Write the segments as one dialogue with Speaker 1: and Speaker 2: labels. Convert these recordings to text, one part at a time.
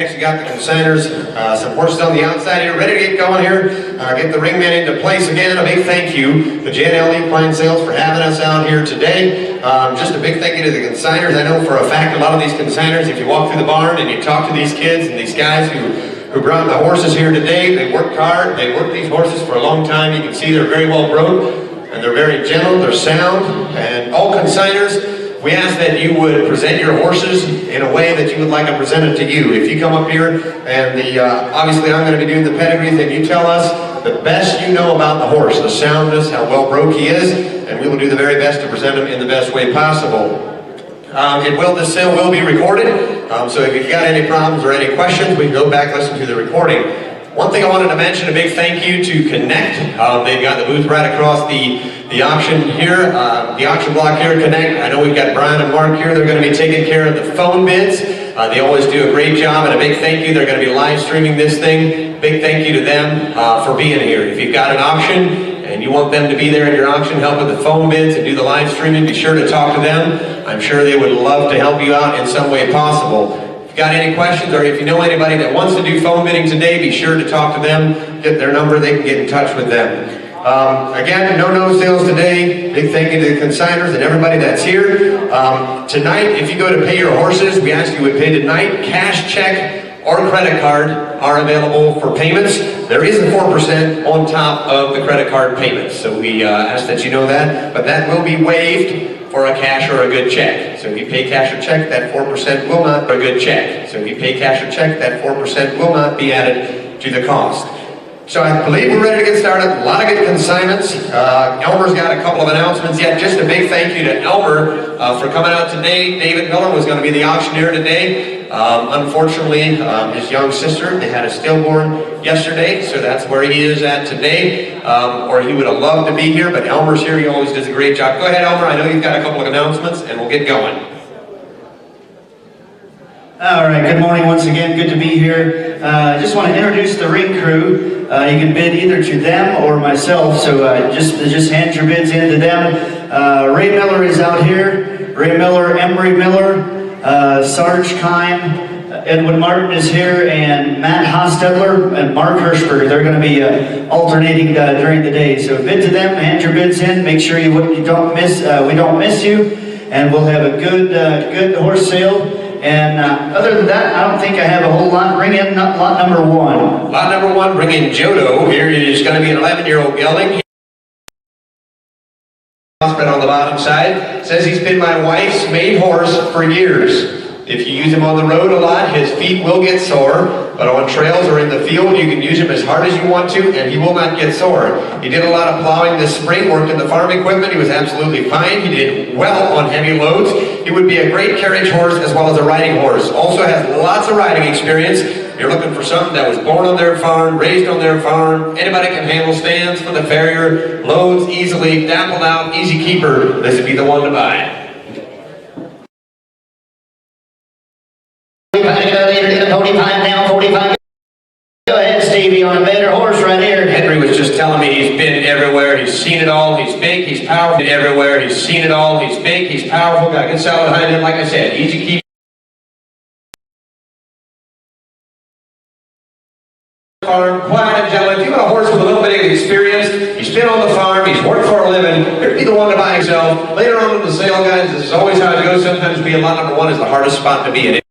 Speaker 1: Next, we got the consigners, some horses on the outside here, ready to get going here. Get the ringman into place again. A big thank you to JnL Equine Sales for having us out here today. Just a big thank you to the consigners. I know for a fact a lot of these consigners, if you walk through the barn and you talk to these kids and these guys who brought the horses here today, they worked hard. They worked these horses for a long time. You can see they're very well bred and they're very gentle, they're sound. And all consigners, we ask that you would present your horses in a way that you would like them presented to you. If you come up here and obviously I'm going to be doing the pedigrees, and you tell us the best you know about the horse, the soundness, how well broke he is, and we will do the very best to present him in the best way possible. This sale will be recorded, so if you've got any problems or any questions, we can go back and listen to the recording. One thing I wanted to mention, a big thank you to Connect. They've got the booth right across the auction here, the auction block here, Connect. I know we've got Brian and Mark here. They're going to be taking care of the phone bids. They always do a great job, and a big thank you. They're going to be live streaming this thing. Big thank you to them for being here. If you've got an auction and you want them to be there in your auction, help with the phone bids and do the live streaming, be sure to talk to them. I'm sure they would love to help you out in some way possible. If you've got any questions, or if you know anybody that wants to do phone bidding today, be sure to talk to them, get their number, they can get in touch with them. Again, no sales today. Big thank you to the consigners and everybody that's here. Tonight, if you go to pay your horses, we ask you would pay tonight. Cash, check, or credit card are available for payments. There is a 4% on top of the credit card payments, so we ask that you know that, but that will be waived for a cash or a good check. So if you pay cash or check, that 4% will not be a good check. So if you pay cash or check, that 4% will not be added to the cost. So I believe we're ready to get started. A lot of good consignments. Elmer's got a couple of announcements yet. Just a big thank you to Elmer for coming out today. David Miller was going to be the auctioneer today. Unfortunately, his young sister, they had a stillborn yesterday, so that's where he is at today. Or he would have loved to be here, but Elmer's here. He always does a great job. Go ahead, Elmer. I know you've got a couple of announcements, and we'll get going.
Speaker 2: All right, good morning once again. Good to be here. I just want to introduce the ring crew. You can bid either to them or myself, so just hand your bids in to them. Ray Miller is out here. Ray Miller, Emery Miller, Sarge Kime, Edwin Martin is here, and Matt Hostetler and Mark Hirschberger. They're going to be alternating during the day. So bid to them, hand your bids in. Make sure you don't miss. We don't miss you, and we'll have a good horse sale. And other than that, I don't think I have a whole lot. Bring in lot number one.
Speaker 1: Lot number one, bring in Jodo. Here is going to be an 11-year-old gelding. On the bottom side, says he's been my wife's main horse for years. If you use him on the road a lot, his feet will get sore, but on trails or in the field, you can use him as hard as you want to, and he will not get sore. He did a lot of plowing this spring, worked in the farm equipment. He was absolutely fine. He did well on heavy loads. He would be a great carriage horse as well as a riding horse. Also has lots of riding experience. You're looking for something that was born on their farm, raised on their farm. Anybody can handle stands for the farrier, loads easily, dappled out, easy keeper. This would be the one to buy.
Speaker 2: Go ahead, Stevie, on a better horse right here.
Speaker 1: Henry was just telling me he's been everywhere. He's seen it all. He's big. He's powerful. Everywhere. He's seen it all. He's big. He's powerful. Got a good saddle behind him. Like I said, easy keep. Farm, quiet and gentle. If you want a horse with a little bit of experience, he's been on the farm, he's worked for a living, he'd be the one to buy himself. Later on in the sale, guys, this is always how it goes. Sometimes being lot number one is the hardest spot to be in.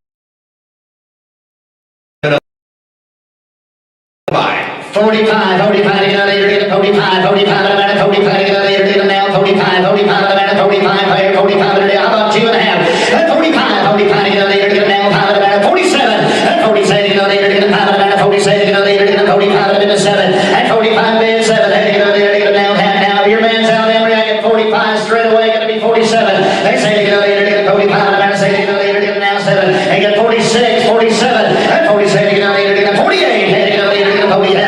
Speaker 2: 45, to get a later, get a 45, 45, and a minute, 45, to get a later, get a now, 45, 45, and a minute, 45, player, 45, and a day, how about 2.5? And 45, to get a later, get a now, 5, and a minute, 47, and 47, to get a later, get a 5, and a minute, 47, to get a later, get a 45, and a minute, 7, and 45, bid 7, and to get a later, get a now, half now. Your man's out, Emery, I get 45 straight away, gonna be 47. They say to get a later, get a 45, and a minute, say to get a later, get a now, 7, and get 46, 47, and 47, to get a later, get a 48, and to get a later, get a 48.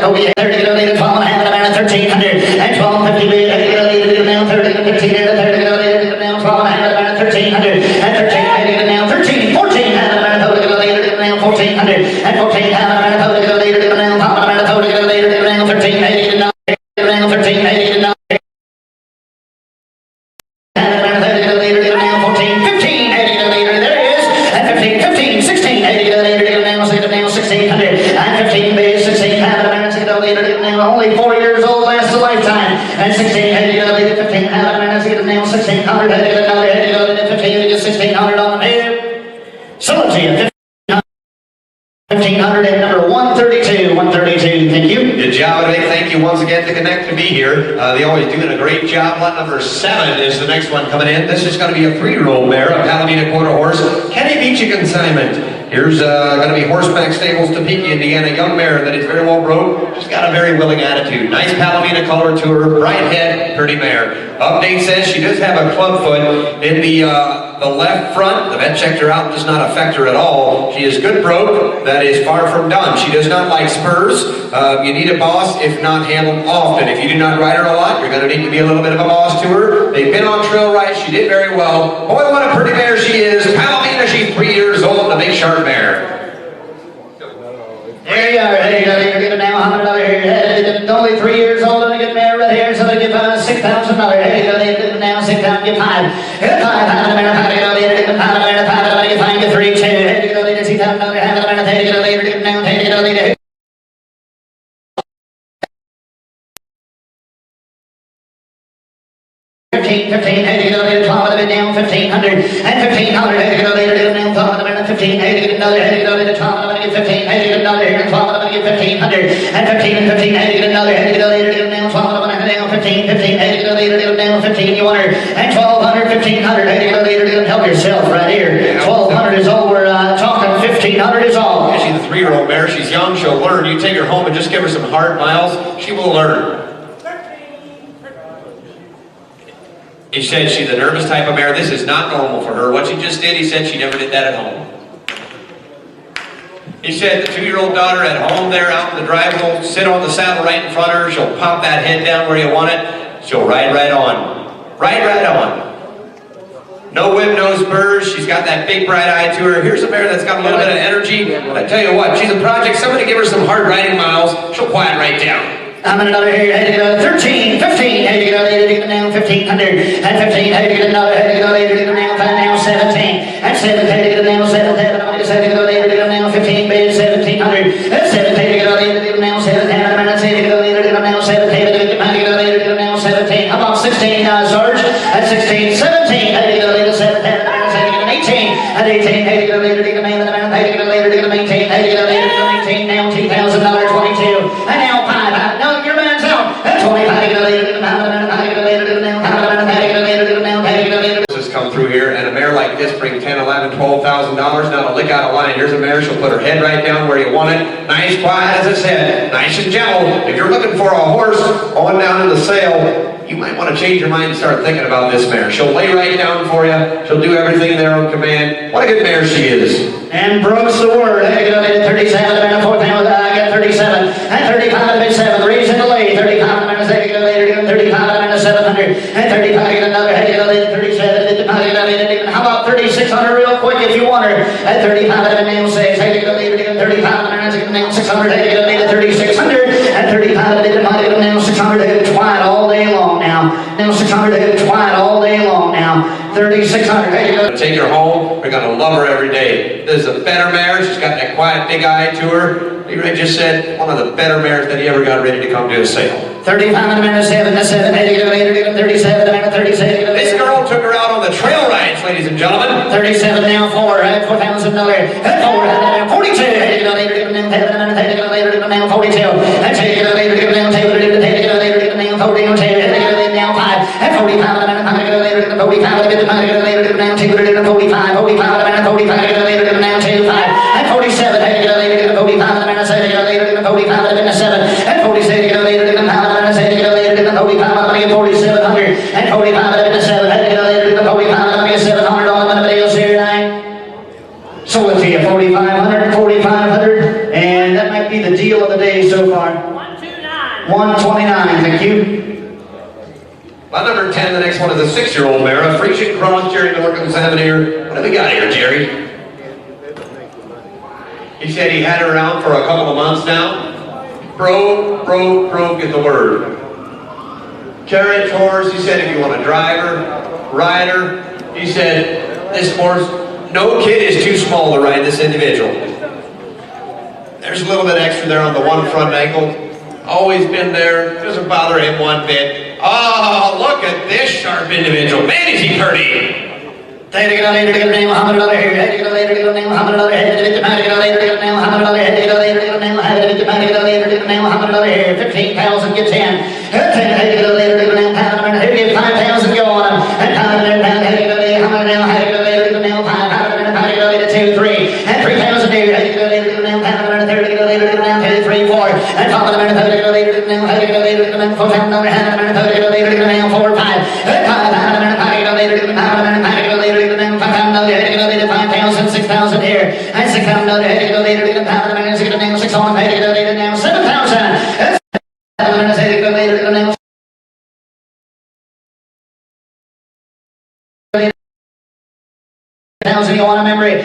Speaker 2: Okay, 30 to get a later, 12 and a half, and a minute, 1300, and 1250 bid, and get a later, get a now, 30 to 15, and 30 to get a later, get a now, 12 and a half, and a minute, 1300, and 13, and get a now, 13, 14, and a minute, to get a later, get a now, 1400, and 14, and a minute, to get a later, get a now, 12 and a minute, to get a later, get a now, 13, and get a now, 13, and get a now, and a minute, to get a later, get a now, 14, 15, and get a later, there it is, and 15, 16, and get a later. 16, had to get up to 15, had a minute to get now 1600, had to get another, had to go to 15, to get 1600 on the move. Sold to you, 1500 and number 132, 132, thank you.
Speaker 1: Good job, and thank you once again to Connect to be here. They always doing a great job. Lot number 7 is the next one coming in. This is going to be a 3-year-old mare, a Palomino quarter horse. Can he beat you consignment? Here's going to be Horseback Stables, Topeka, Indiana, young mare that is very well broke. She's got a very willing attitude. Nice Palomino color to her, bright head, pretty mare. Update says she does have a club foot in the left front. The vet checked her out, does not affect her at all. She is good broke, that is far from done. She does not like spurs. You need a boss, if not handled often. If you do not ride her a lot, you're going to need to be a little bit of a boss to her. They've been on trail rides. She did very well. Boy, what a pretty mare she is. Palomino, she's 3 years old, a big sharp mare.
Speaker 2: There you are, hey, you're getting now $100 here. Only 3 years old and a good mare right here, so they give $6,000. Hey, you're now 6,000, get 5. Get 5, have a mare, have a later, get 5, get 5, get 3, 2. Hey, you go later, $6,000, have a mare, take it later, get now, take it later. 15, hey, you go later, 12, get down, 1,500, and 1,500, hey, you go later, get down, 12, 15, hey, you get another, hey, you go later, 12, get 15, hey, you get another, here, 12, get 1,500, and 15, and 15, hey, you get another, hey, you go later, get down, 12, down, 15, 15, hey, you go later, get down, 15, you want her, and 1,200, 1,500, hey, you go later, get help yourself right here. 1,200 is all we're talking, 1,500 is all.
Speaker 1: Yeah, she's a 3-year-old mare. She's young. She'll learn. You take her home and just give her some hard miles. She will learn. He said she's a nervous type of mare. This is not normal for her. What she just did, he said she never did that at home. He said the 2-year-old daughter at home there out in the driveway will sit on the saddle right in front of her. She'll pop that head down where you want it. She'll ride right on. Right on. No whip, no spurs. She's got that big bright eye to her. Here's a mare that's got a little bit of energy. But I tell you what, she's a project. Somebody give her some hard riding miles. She'll quiet right down.
Speaker 2: I'm in another here, hey, you go 13, 15, hey, you go later, you go down 1,500, and 15, hey, you get another, hey, you go later, you go down 5, now 17, and 7, hey, you go down 7, I'm going to say, you go later, you go down 15, baby, 1,700, and 7, hey, you go later, you go down 7, and I'm going to say, you go later, you go down 7, hey, you go later, you go down 17, how about 16, Sarge, at 16, 17, hey, you go later, 7, and I'm going to say, you go 18, at 18, hey, you go later, you go down, hey, you go later, you go 19, hey, you go later, you go 19, now $2,000, 22, and now 5, no, your man's out. That's 25, get a later, get a
Speaker 1: Just come through here, and a mare like this brings $10,000, $11,000, $12,000. Not a lick out of line. Here's a mare. She'll put her head right down where you want it. Nice, quiet, as I said. Nice and gentle. If you're looking for a horse going down in the sale, you might want to change your mind and start thinking about this mare. She'll lay right down for you. She'll do everything there on command. What a good mare she is.
Speaker 2: And Brooks the word. Hey, get a 37, and a 4 pound, I got 37, and 35, and 7, reason to lay, 35, and a second, get a later, get 35, and a 700, and 35, get another, hey, get a later, 37, get a later, how about 3,600 real quick if you want her, at 35, and a nail 6, hey, get a later, get 35, and a nail 600, hey, get a later, 3,600, and 35, and a nail 600, hey, twine all day long now, nail 600, hey, twine all day long now, 3,600, hey, get a
Speaker 1: take her home. We're going to love her every day. This is a better mare. She's got that quiet big eye to her. Leroy just said one of the better mares that he ever got ready to come to a sale.
Speaker 2: 35 and a minute, 7, 8, 37, and a 37.
Speaker 1: This girl took her out on the trail rides, ladies and gentlemen.
Speaker 2: 37 now, 4, $4,000, 42, 42, and take it later, get down, take it later, get down, 42, take it now, 5, and 45, and I'm going to go later, 45, get the money, get later, get down, take it later, 45, 45, and 45, get later, get down, 2, 5, and 47, take it later, get 45, and I'm say, get later, get 45, and 7, and 46, get later, get 5, and I say, get later, get 45, I'm going to get 4,700, and 45, and 7, and get later, get 45, I'm going to get 700 on the video here tonight. So let's see, 4,500, 4,500, and that might be the deal of the day so far. 129. 129, thank you.
Speaker 1: By number 10, the next one is a 6-year-old mare, a Frisian cross, Jerry Norcom's having here. What have we got here, Jerry? He said he had her around for a couple of months now. Broke is the word. Carriage horse, he said if you want a driver, rider, he said this horse, no kid is too small to ride this individual. There's a little bit extra there on the one front ankle. Always been there, doesn't bother him one bit. Oh, look at this sharp individual. Man, is he pretty.
Speaker 2: $15,000 gets in. 5,000 go on him. And 2, 3, and 3,000 do. 3, 4, and top of the 4, 5, 5,000, 6,000 here, and 6,000 6 on, 7,000. You want to remember it.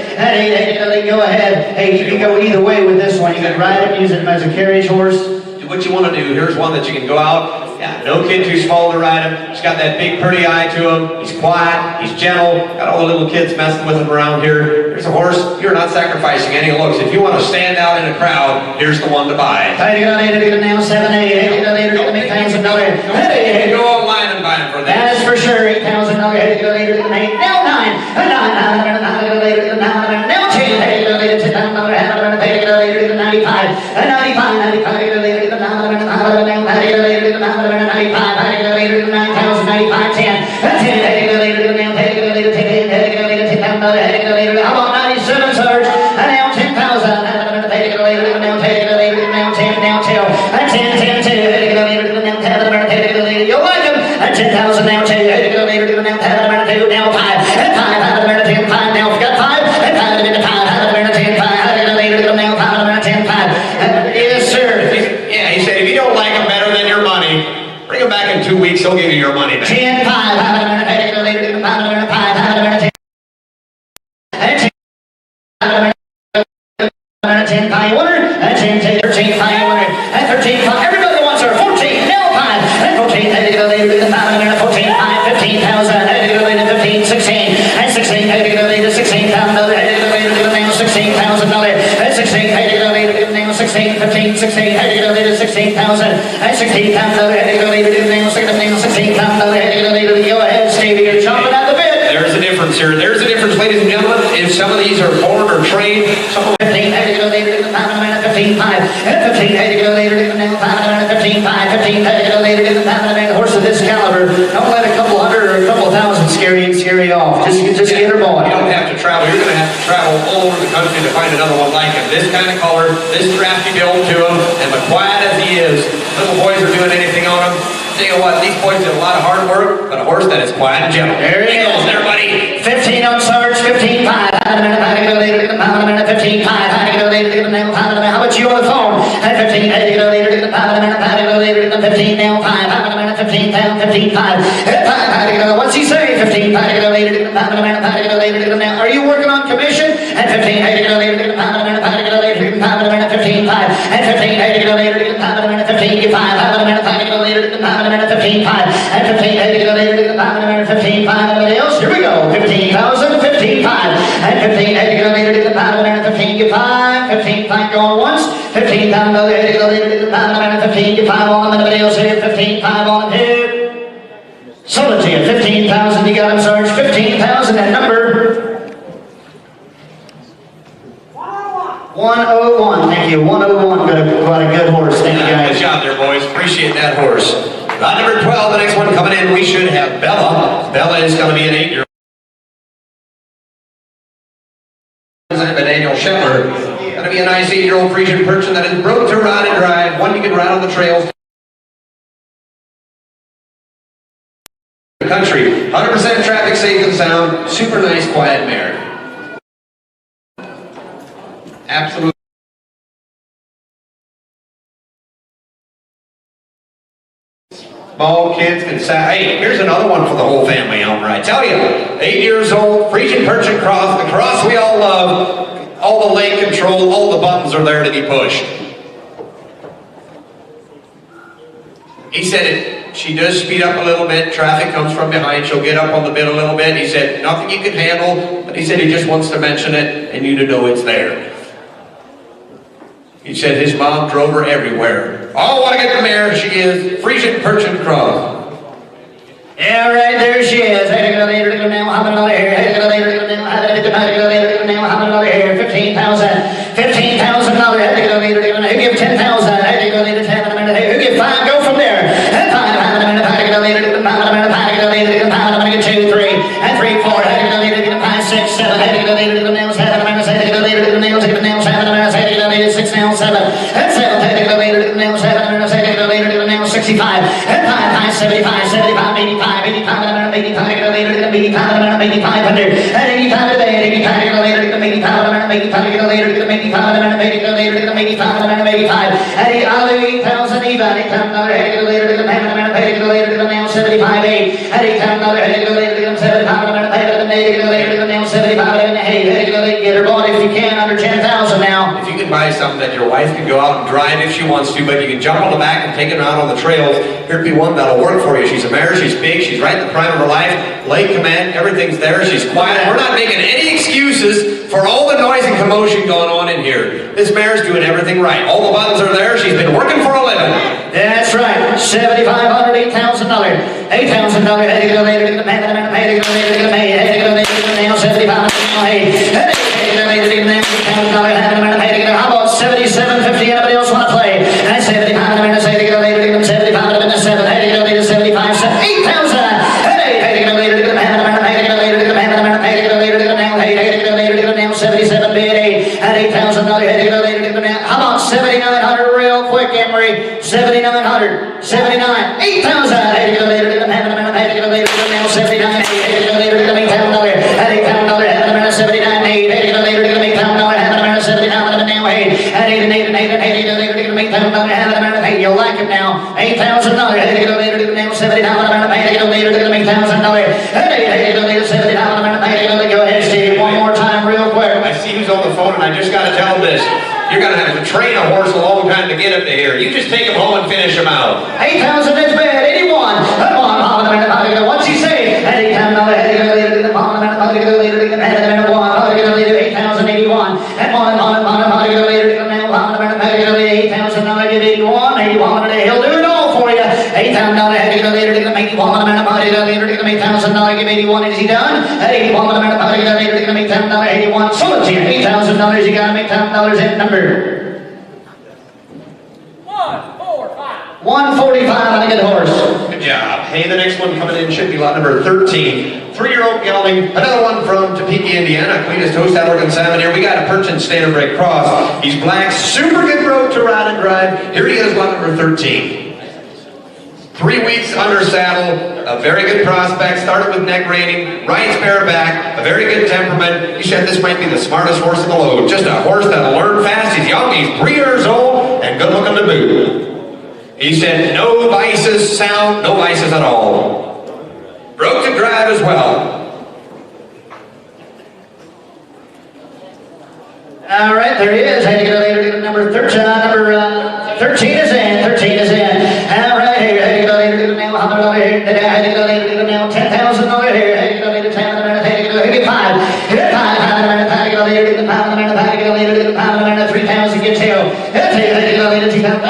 Speaker 2: Go ahead. Hey, you can go either way with this one. You can ride it, use it as a carriage horse.
Speaker 1: What you want to do, here's one that you can go out. Yeah, no kid too small to ride him. He's got that big pretty eye to him. He's quiet, he's gentle. Got all the little kids messing with him around here. Here's a horse, you're not sacrificing any looks. If you want to stand out in a crowd, here's the one to buy.
Speaker 2: Now, 7, 8,
Speaker 1: Go online and buy him for that.
Speaker 2: that is for sure. $8,000. Now 9, now 10, 95, how about 97, Sarge? And now 10,000. Now 10, you like them? 10,000 now 2, now 5, and 5, now we've got 5, and 5, and 5, 10, 5, now 5, 10, 5. Yes, sir.
Speaker 1: Yeah, he said if you don't like him better than your money, bring him back in 2 weeks, he'll give you your money back.
Speaker 2: 10, 5, 10, 5, winner, and 10, 13, 5, winner, and 13, 5. Everybody wants her. 14, now 5, and 14, 14, 5, 15,000, 15, 16, and 16, 16,000, now 16,000, and 16, 16, 15, 16, 16,000, and 16,000, go ahead, Stevie, you're chomping at the bit.
Speaker 1: There's a difference here. There's a difference, ladies and gentlemen. If some of these are born or trained, some of
Speaker 2: 15, 15, 5, 15, 15, 5, 15, horse of this caliber. Don't let a couple hundred or a couple thousand scare you off. Just get her going.
Speaker 1: You don't have to travel. You're going to have to travel all over the country to find another one like him. This kind of color, this drafty build to him, and but quiet as he is, little boys are doing anything on him. Tell you what, these boys did a lot of hard work, but a horse that is quiet and gentle.
Speaker 2: There he goes,
Speaker 1: there, buddy.
Speaker 2: 15 on Sarge, 15, 5, 15, 5, how about you on the phone? 15, 15, now 5, 15, 15, 5, what's he say? 15, 5, are you working on commission? And 15, 15, 5, and 15, 15, 5, and 15, 5, everybody else, here we go, 15,000, 15, 5, and 15, 15, 5, 15, 5, going once, 15, 15, 5 on, everybody else here, 15, 5 on, here, sold it to you, 15,000, you got him, Sarge, 15,000, that number, 101, thank you, 101, got a good horse, thank you guys.
Speaker 1: Good job there, boys. Appreciate that horse. Number 12, the next one coming in, we should have Bella. Bella is going to be an 8-year-old. Daniel Shepherd. Going to be a nice 8-year-old Frisian Persian that is broke to ride and drive. One you can ride on the trails. The country, 100% traffic safe and sound. Super nice, quiet mare. Absolutely. Small kids can say, hey, here's another one for the whole family, Elmer. I tell you, 8 years old, Frisian Persian cross, the cross we all love, all the leg control, all the buttons are there to be pushed. He said she does speed up a little bit, traffic comes from behind, she'll get up on the bit a little bit. He said, nothing you can handle, but he said he just wants to mention it and you to know it's there. He said his mom drove her everywhere. Oh, what a good mare she is. Frisian Persian cross.
Speaker 2: Yeah, right there she is. Hey, get a later, now, how about another here? Hey, get a later, now, how about another later, now, how about another here? $15,000. $15,000. Hey, get a later, now, who give 10,000? Hey, get a later, 10 in a minute. Hey, who give 5? Go from there. And 5 in a minute. Hey, get a later, get a later, get a 2, 3, and 3, 4. Hey, get a later, get a 5, 6, 7. Hey, get a later, get a nails, 7 in a minute. Hey, get a later, get a nails, 7 in a minute. Hey, get a later, 6 nails, 7. And 7. Hey, get a later, get a nails, 7 in a minute. Hey, get a later, get a nails, 65. And 5, 75, 75, 85, 85 in a minute. 85, get a later, get a 85 in a minute. 8500. And 85 today. 85, get a later, get a 85 in a minute. 85, get a later, get a 85 in a minute. 80, get a later, get a 85 in a minute. 85. And 8,000 even. 8,000, hey, get a later, get a 10 in a minute. Hey, get a later, get a nails, 75, 8. And 8,000, hey, get a later, get a 75 in a minute. Hey, get a later, get a nails, 75, 8. Hey, get a later, get her bought if you can under 10,000 now.
Speaker 1: If you can buy something that your wife can go out and drive if she wants to, but you can jump on the back and take it out on the trails, here'd be one that'll work for you. She's a mare, she's big, she's right in the prime of her life, leg command, everything's there, she's quiet. We're not making any excuses for all the noise and commotion going on in here. This mare's doing everything right. All the buttons are there, she's been working for a living.
Speaker 2: That's right. $7,500, $8,000. $8,000. Hey, get a later, get a man, hey, get a later, get a man, hey, get a later, get a nail, 75, hey, get a later, get a nail, $8,000, hey, get a, how about 77.50? Anybody else want to play? And 75, say, get a later, get a 75, and 7, hey, get a later, 75, 8,000. Hey, get a later, get a man, hey, get a later, get a man, hey, get a later, get a nail, hey, get a later, get a nail, 77, 8, and $8,000, hey, get a later, get a nail. How about 7,900 real quick, Emery? 7,900, 79, 8,000. Hey, get a later, get a man, hey, get a later, get a nail, 79, hey, get a later, get a $8,000, hey, $8,000, 79, 8, hey, get a later, get a $8,000, 79, now, hey, and 8 and 8 and 8 and 8, get a later, get a $8,000, hey, you'll like it now, $8,000, hey, get a later, get a nail, 79, hey, get a later, get a $8,000, hey, get a later, 79, hey, get a later, go ahead, Steve, one more time, real quick.
Speaker 1: I see who's on the phone, and I just got to tell him this. You're going to have to train a horse a long time to get up to here. You just take him home and finish him out.
Speaker 2: 8,000 is bad. 81. Come on, what's he say? 8,000, get a later, get a later, get a later, get a later, 8,081. And on, get a later, get a later, 8,000, get 81, 81, he'll do it all for you. 8,000, get a later, get a 81, get a later, get a 8,000, give 81, is he done? 81, get a later, get a 8,000, 81, so it's here, $8,000, you got $8,000 in number. 145 on a good horse.
Speaker 1: Good job. Hey, the next one coming in should be lot number 13. 3-year-old gelding. Another one from Topeka, Indiana. Cleanest host out working salmon here. We got a Perchin standardbred cross. He's black, super good broke to ride and drive. Here he is, lot number 13. 3 weeks under saddle, a very good prospect, started with neck reining, rides bareback, a very good temperament. He said this might be the smartest horse in the load. Just a horse that'll learn fast. He's young, he's 3 years old, and good looking to boot. He said no vices, sound, no vices at all. Broke to drive as well.
Speaker 2: All right, there he is. Had to get a later, get a number 13. Number 13 is in. 13 is in. All right, here. Had to get a later, get a nail. $100 here. Had to get a later, get a nail. $10,000 here. Had to get a later, 10 in a minute. Had to get a 5. Get 5 in a minute. Had to get a later, get a pound in a minute. Had to get a later, get a pound in a minute. 3,000 get tail. Had to get a later, 2,000.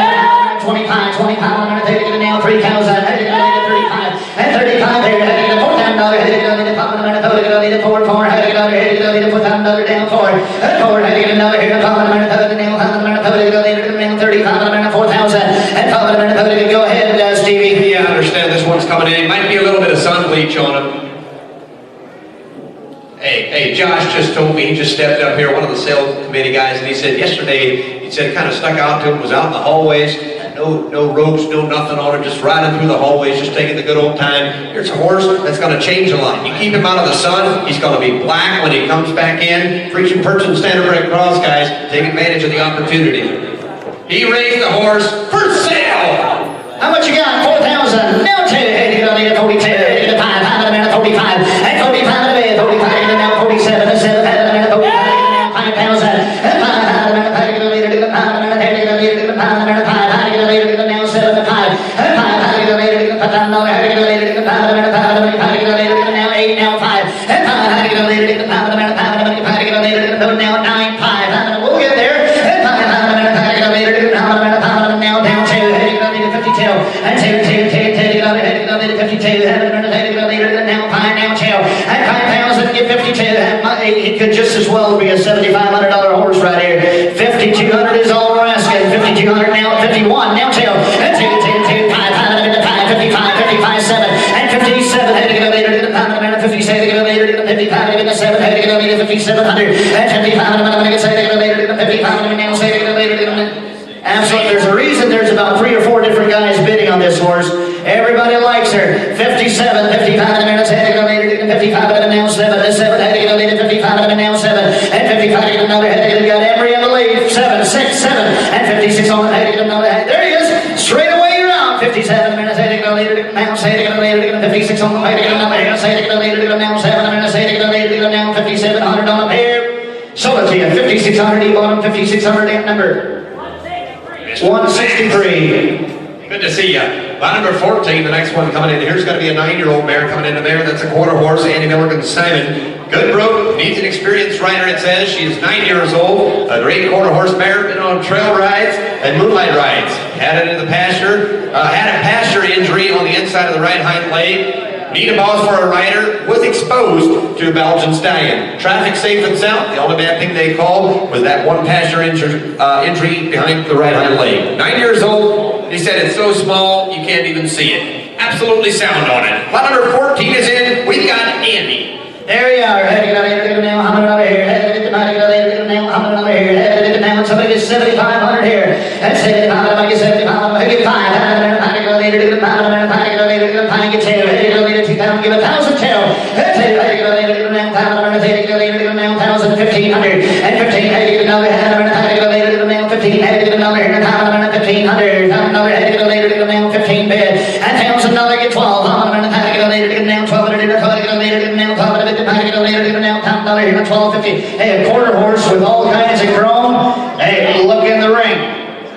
Speaker 2: 25 in a minute. Had to get a nail. 3,000. Had to get a later, 35. And 35 here. Had to get a $4,000. Had to get a later, 5 in a minute. Had to get a later, 4. Had to get a later, $4,000 down 4. And 4. Had to get another here. 5 in a minute. Had to get a nail. 5 in a minute. Had to get a later, 35 in a minute. 4,000. And 5 in a minute. Had to go ahead, Stevie.
Speaker 1: Yeah, I understand this one's coming in. Might be a little bit of sun bleach on him. Hey, Josh just told me, he just stepped up here, one of the sales committee guys, and he said yesterday, he said it kind of stuck out to him, was out in the hallways, no ropes, no nothing on it, just riding through the hallways, just taking the good old time. Here's a horse that's going to change a lot. You keep him out of the sun, he's going to be black when he comes back in. Preaching Perchin standardbred cross, guys, take advantage of the opportunity. He raised the horse for sale.
Speaker 2: How much you got? 4,000. No, 2. Hey, you don't need a 42. Hey, you 5. 5 in a minute, 45. And 45 in a minute, 45 in a minute, 47. And 7 in a minute, 45 in a minute, 5,000. And 5 in a minute, 5 in a minute, 5 in a minute, 5 in a minute, 5 in a minute, 5 in a minute, 7 to 5. And 5 in a minute, 5 in a minute, 5 in a minute, 5 in a minute, 5 in a minute, now 8, now 5. And 5 in a minute, 5 in a minute, 5 in a minute, 5 in a minute, now 9, 5. We'll get there. And 5 in a minute, 5 in a minute, 5 in a minute, 5 in a minute, now down 2. And 2, 52, 52, 52, 52, 52, 52, 45 now, tail. At 5,000, get 52. He could just as well be a $7,500 horse right here. 5,200 is all we're asking. 5,200 now, 51 now, tail. And 2, 5, 55, 55, 7, and 57. Had to get a later, get a pound of a minute. 50, say to get a later, get a 55, get a 7, had to get a later, 5,700, and 55 of a minute, say to get a later, get a 55 of a now, say to get a later, get a minute. Absolutely, there's a reason there's about 3 or 4 different guys bidding on this horse. Everybody likes her. 57, 55 of a minute, say to get a later, get a 55 of a now, 7, the 7, had to get a later, 55 of a now, 7, and 55 to get another, had to get a got Emery on the lead, 7, 6, 7, and 56 on the, had to get another, there he is, straight away you're out, 57 minutes, had to get a later, get a now, say to get a later, get a 56 on the, had to get another, say to get a later, get a now, 7 minutes, say to get a later, get a now, 5,700 on a pair. Sold it to you, 5,600, he bought him, 5,600 damn number. 163.
Speaker 1: Good to see you. Line number 14, the next one coming in. Here's going to be a 9-year-old mare coming in there. That's a quarter horse, Andy Milligan Simon. Good broke, needs an experienced rider, it says. She is 9 years old. A great quarter horse mare, been on trail rides and moonlight rides. Had it in the pasture. Had a pasture injury on the inside of the right hind leg. Need a boss for a rider, was exposed to a Belgian stallion. Traffic safe and sound. The only bad thing they called was that one pasture injury behind the right hind leg. 9 years old, he said it's so small you can't even see it. Absolutely sound on it. Line number 14 is in, we've got Andy.
Speaker 2: There you are. Had to get a later, get a now, 100 over here. Had to get a later, get a now, 100 over here. Had to get a now, somebody gets 7,500 here. That's 7,500, I get 7,500, I get 5. Had to get a later, get a pound, had to get a later, get a pound, get 2. Had to get a later, 2,000, give 1,000 tail. Had to get a later, get a now, 1,000, had to get a later, get a now, 1,000, 1,500. And 15, had to get another, had to get a later, get a now, 15, had to get another, here, 1,000, 1,500. Another, had to get a later, get a now, 15 bid. And 1,000, another, get 12. Had to get a later, get a now, 1,200, had to get a later, get a now, 1,200. Had to get a later, get a now, $10 here, 12.50. Hey, a quarter horse with all kinds of chrome. Hey, look in the ring.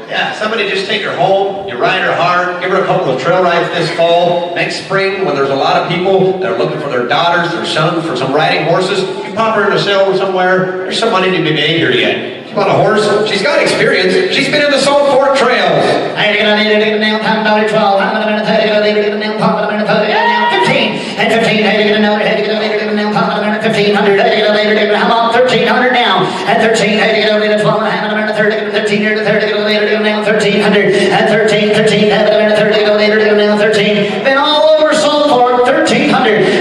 Speaker 1: Yeah, somebody just take her home, you ride her hard, give her a couple of trail rides this fall. Next spring, when there's a lot of people that are looking for their daughters, their sons, for some riding horses, you pop her in a sale somewhere, there's some money to be made here yet. She bought a horse, she's got experience, she's been in the Salt Fork Trails.
Speaker 2: I get a later, get a now, $10, 12. I'm going to get a later, get a now, $15. And 15, had to get another, had to get a later, get a now, 1,500, had to get a later, get a, how about 1,300 now? And 13, had to get a later, 12, and a 30, 13 here, to 30, get a later, get a now, 1,300, and 13, had to get a 30, get a later, get a now, 13. Been all over Salt Fork, 1,300,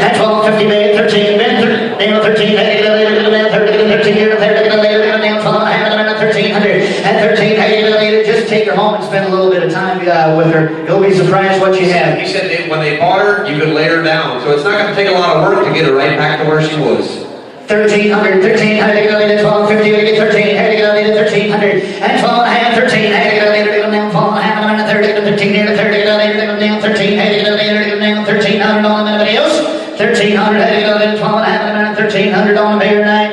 Speaker 2: and 12.50, bid, 13, bid, 13, had to get a later, get a now, 30, get a 13 here, to 30, get a later, get a now, 12, and a 1,300, and 13, had to get a later. Just take her home and spend a little bit of time with her. You'll be surprised what you have.
Speaker 1: He said when they bought her, you could lay her down. So it's not going to take a lot of work to get her right back to where she was.
Speaker 2: 1,300, 13, had to get a later, 12.50, to get 13, had to get a later, 1,300, and 12 and a half, 13, had to get a later, get a now, 12 and a half, and a 30, get a 15 here, to 30, get a later, get a now, 13, had to get a later, get a now, 1,300 on anybody else, 1,300, had to get a later, 12 and a half, and a 1,300 on the bear night.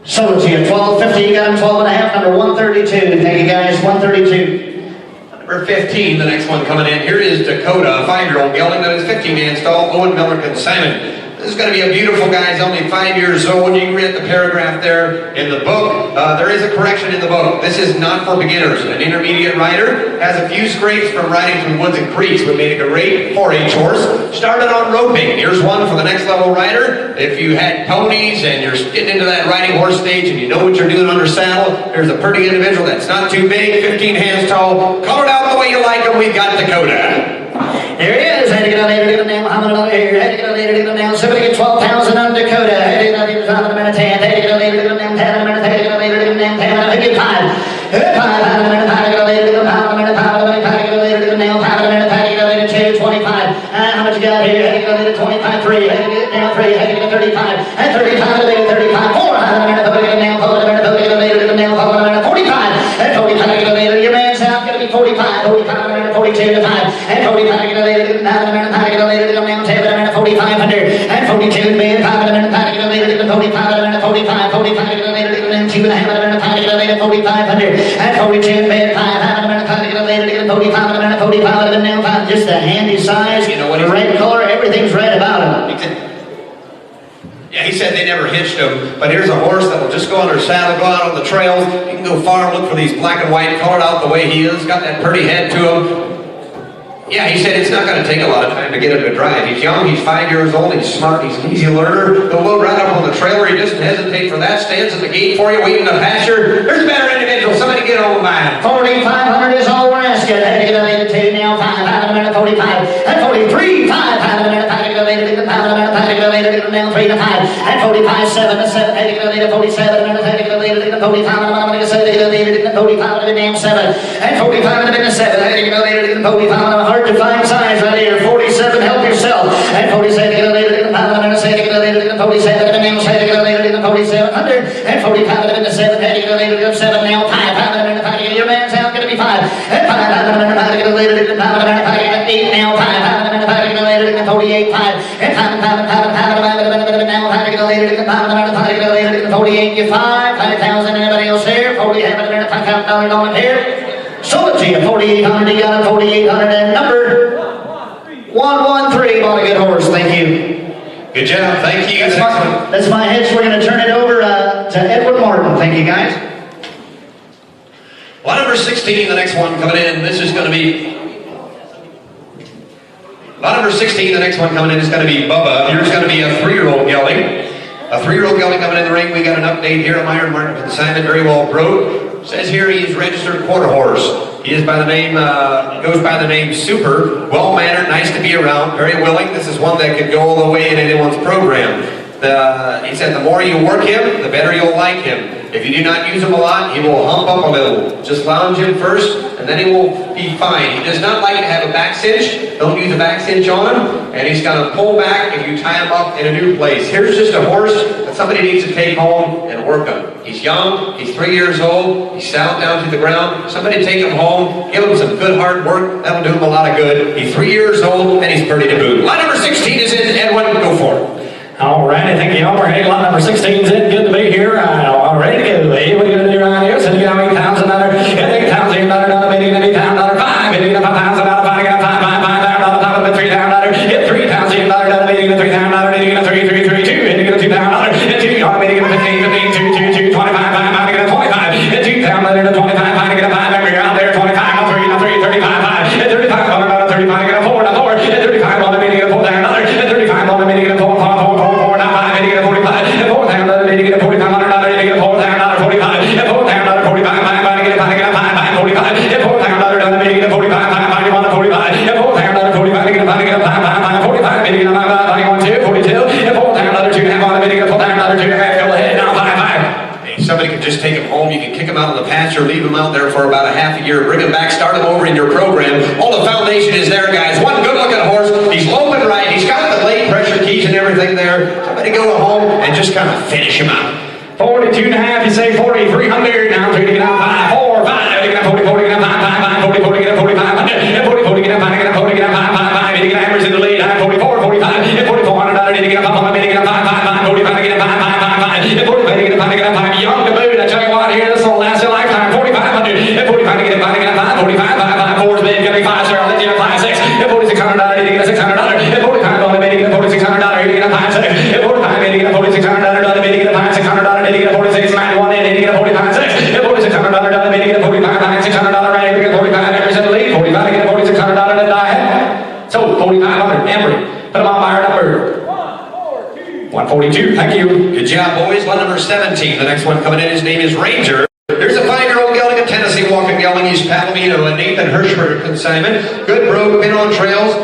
Speaker 2: Sold it to you, 12.50, you got him 12 and a half, number 132, thank you guys, 132.
Speaker 1: Number 15, the next one coming in. Here is Dakota, a 5-year-old gelding that is 15-man stall, Owen Milligan Simon. This is going to be a beautiful guy. He's only 5 years old. You can read the paragraph there in the book. There is a correction in the book. This is not for beginners. An intermediate rider has a few scrapes from riding through woods and creeks, but made a great 4-H horse. Started on roping. Here's one for the next level rider. If you had ponies and you're getting into that riding horse stage and you know what you're doing under saddle, here's a pretty individual that's not too big, 15 hands tall, colored out the way you like them. We've got Dakota.
Speaker 2: There he is. Had to get a later, get a now, $100 here. Had to get a later, get a now. Somebody get 12,000 on Dakota. Had to get a later, $5 a minute, 10. Had to get a later, get a now, 10 a minute. Had to get a later, get a now, 10 a minute. Get 5. 5 a minute, 5 to get a later, get a pound a minute, 5 a minute, 5 to get a later, get a now, 5 a minute, 5 to get a later, 2, 25. How much you got here? Had to get a later, 25, 3. Had to get now, 3. Had to get a 35. And 35 to later, 35, 4. 5 a minute, 5 to get a now, 5 a minute, 5 to get a later, get a now, 5 a minute, 45. And 45 to get a later. Your man's out, gonna be 45. 45 a minute, 42 to 5. And 45 to get a later, get a now, 5 a minute, 5 to get a later, get a now, 10 a minute, 4,500. And 42 man, 5 a minute, 5 to get a later, get a 45 a minute, 45, 45 to get a later, get a now, 2 and a half a minute, 5 to get a later, 4,500. And 42 man, 5 a minute, 5 to get a later, get a 45 a minute, 45 to get a now, 5. Just a handy size.
Speaker 1: You know what?
Speaker 2: The red color, everything's red about him.
Speaker 1: Yeah, he said they never hitched him, but here's a horse that will just go under saddle, go out on the trails. You can go far and look for these black and white, colored out the way he is, got that pretty head to him. Yeah, he said it's not going to take a lot of time to get him to drive. He's young, he's 5 years old, he's smart, he's an easy learner. He'll load right up on the trailer, he doesn't hesitate for that, stands at the gate for you, waiting to pasture. There's a better individual, somebody get over by him.
Speaker 2: 4,500 is all we're asking. Had to get a lady to now, 5 in a minute, 45. At 43, 5 in a minute, 5 to get a lady to get a pound in a minute, 5 to get a lady to get now, 3 to 5. At 45, 7 to 7, had to get a lady to 47 in a minute, had to get a lady to get a 45 in a minute, 7 to get a lady to get a 45 in a damn 7. At 45 in a minute, 7, had to get a lady to get a 45 in a hard to find size right here. 47, help yourself. At 47, get a lady to get a pound in a minute, 7 to get a lady to get a 47 in a damn 7 to get a lady to get a 4700. At 45 in a minute, 7, had to get a lady to get a 7 now, 5 in a minute, 5 to get your man's out, gonna be 5. At 5 in a minute, 5 to get a lady to get a 5 in a minute, 5 to get 8 now, 5 in a minute, 5 to get a lady to get a 48, 5. At 5 in a minute, 5 now, 5 to get a lady to get a 5 in a minute, 5 to get a lady to get a 48, get 5. 5,000, anybody else here? 40, have it in a minute, $5,000 on it here. Sold it to you, 4,800, you got it, 4,800, and number 113, bought a good horse, thank you.
Speaker 1: Good job, thank you.
Speaker 2: That's my heads, we're going to turn it over to Edward Martin, thank you guys.
Speaker 1: Lot number 16, the next one coming in, this is going to be... Lot number 16, the next one coming in is going to be Bubba. Here's going to be a 3-year-old gelding. A 3-year-old gelding coming in the ring. We got an update here. Myron Martin consignment, very well broke. Says here he's registered quarter horse. He is by the name, goes by the name Super. Well-mannered, nice to be around, very willing. This is one that could go all the way in anyone's program. He said the more you work him, the better you'll like him. If you do not use him a lot, he will hump up a little. Just lounge him first, and then he will be fine. He does not like to have a back cinch. Don't use a back cinch on him. And he's going to pull back if you tie him up in a new place. Here's just a horse that somebody needs to take home and work him. He's young. He's 3 years old. He's saddled down to the ground. Somebody take him home. Give him some good hard work. That'll do him a lot of good. He's 3 years old, and he's pretty to boot. Line number 16 is in. Edwin, go for it.
Speaker 3: All righty, thank you, Homer. Hey, lot number 16's in. Good to be here. All ready to go. Hey, what are you going to do right here? So you got $8,000. Get $8,000, bidding at $8,000. Bidding at $5,000. Fighting at $5,000. Top of the $3,000. Get $3,000. Bidding at $3,000. Bidding at 3, 3, 3, 2. Bidding at $2,000. Get $2. Bidding at 15, 15, 2, 2, 2, 25. Bidding at 25. Get $2,000. Bidding at 25. Bidding at 5. Every out there. 25. 3, 35. At 35. 35. Get a 4. At 4. At 35. Bidding at $4,000. At 35. Bidding at 4.
Speaker 1: Somebody can just take him home. You can kick him out on the pasture, leave him out there for about a half a year, bring him back, start him over in your program. All the foundation is there, guys. One good-looking horse. He's low and right. He's got the late pressure keys and everything there. Somebody go home and just kind of finish him out.
Speaker 3: 42 and a half, you say 4,300. Now 3 to get out 5, 4, 5. Get out 40, 40, get out 5, 5, 5, 40, 40, get out 4,500. 40, 40, get out 5, get out 40, get out 5, 5, 5. Get average in the lead. 44, 45. Get $4,400. Need to get up on my minute, get up 5, 5, 5. 45, get up 5, 5, 5, 5. Get 45, get up 5, get up 5. Young to boot. I tell you what, here, this will last a lifetime. 4,500. Get 45, get up 5, get up 5. 45, 5, 5. 4's bid, get me 5, sir. I'll let you get 5, 6. Get $4,600. Need to get a $600. Get 45 on the bid, get a $4,600. Need to get a 5, 6. Get 45, need to get a $4,600. Need to get a 5, $600. Need to get a 46, 91. Need to get a 45, 6. Get $4,600. Need to get a 45, 9, $600. Right, get 45. Every cent lead. 45 to get a $4,600 and die. So 4,500. Embry. Put them on by our number. 142. Thank you.
Speaker 1: Good job, boys. Line number 17. The next one coming in, his name is Ranger. There's a 5-year-old gelding, a Tennessee walking gelding. He's Palomino, a Nathan Hirschberg consignment. Good broke, been on trails.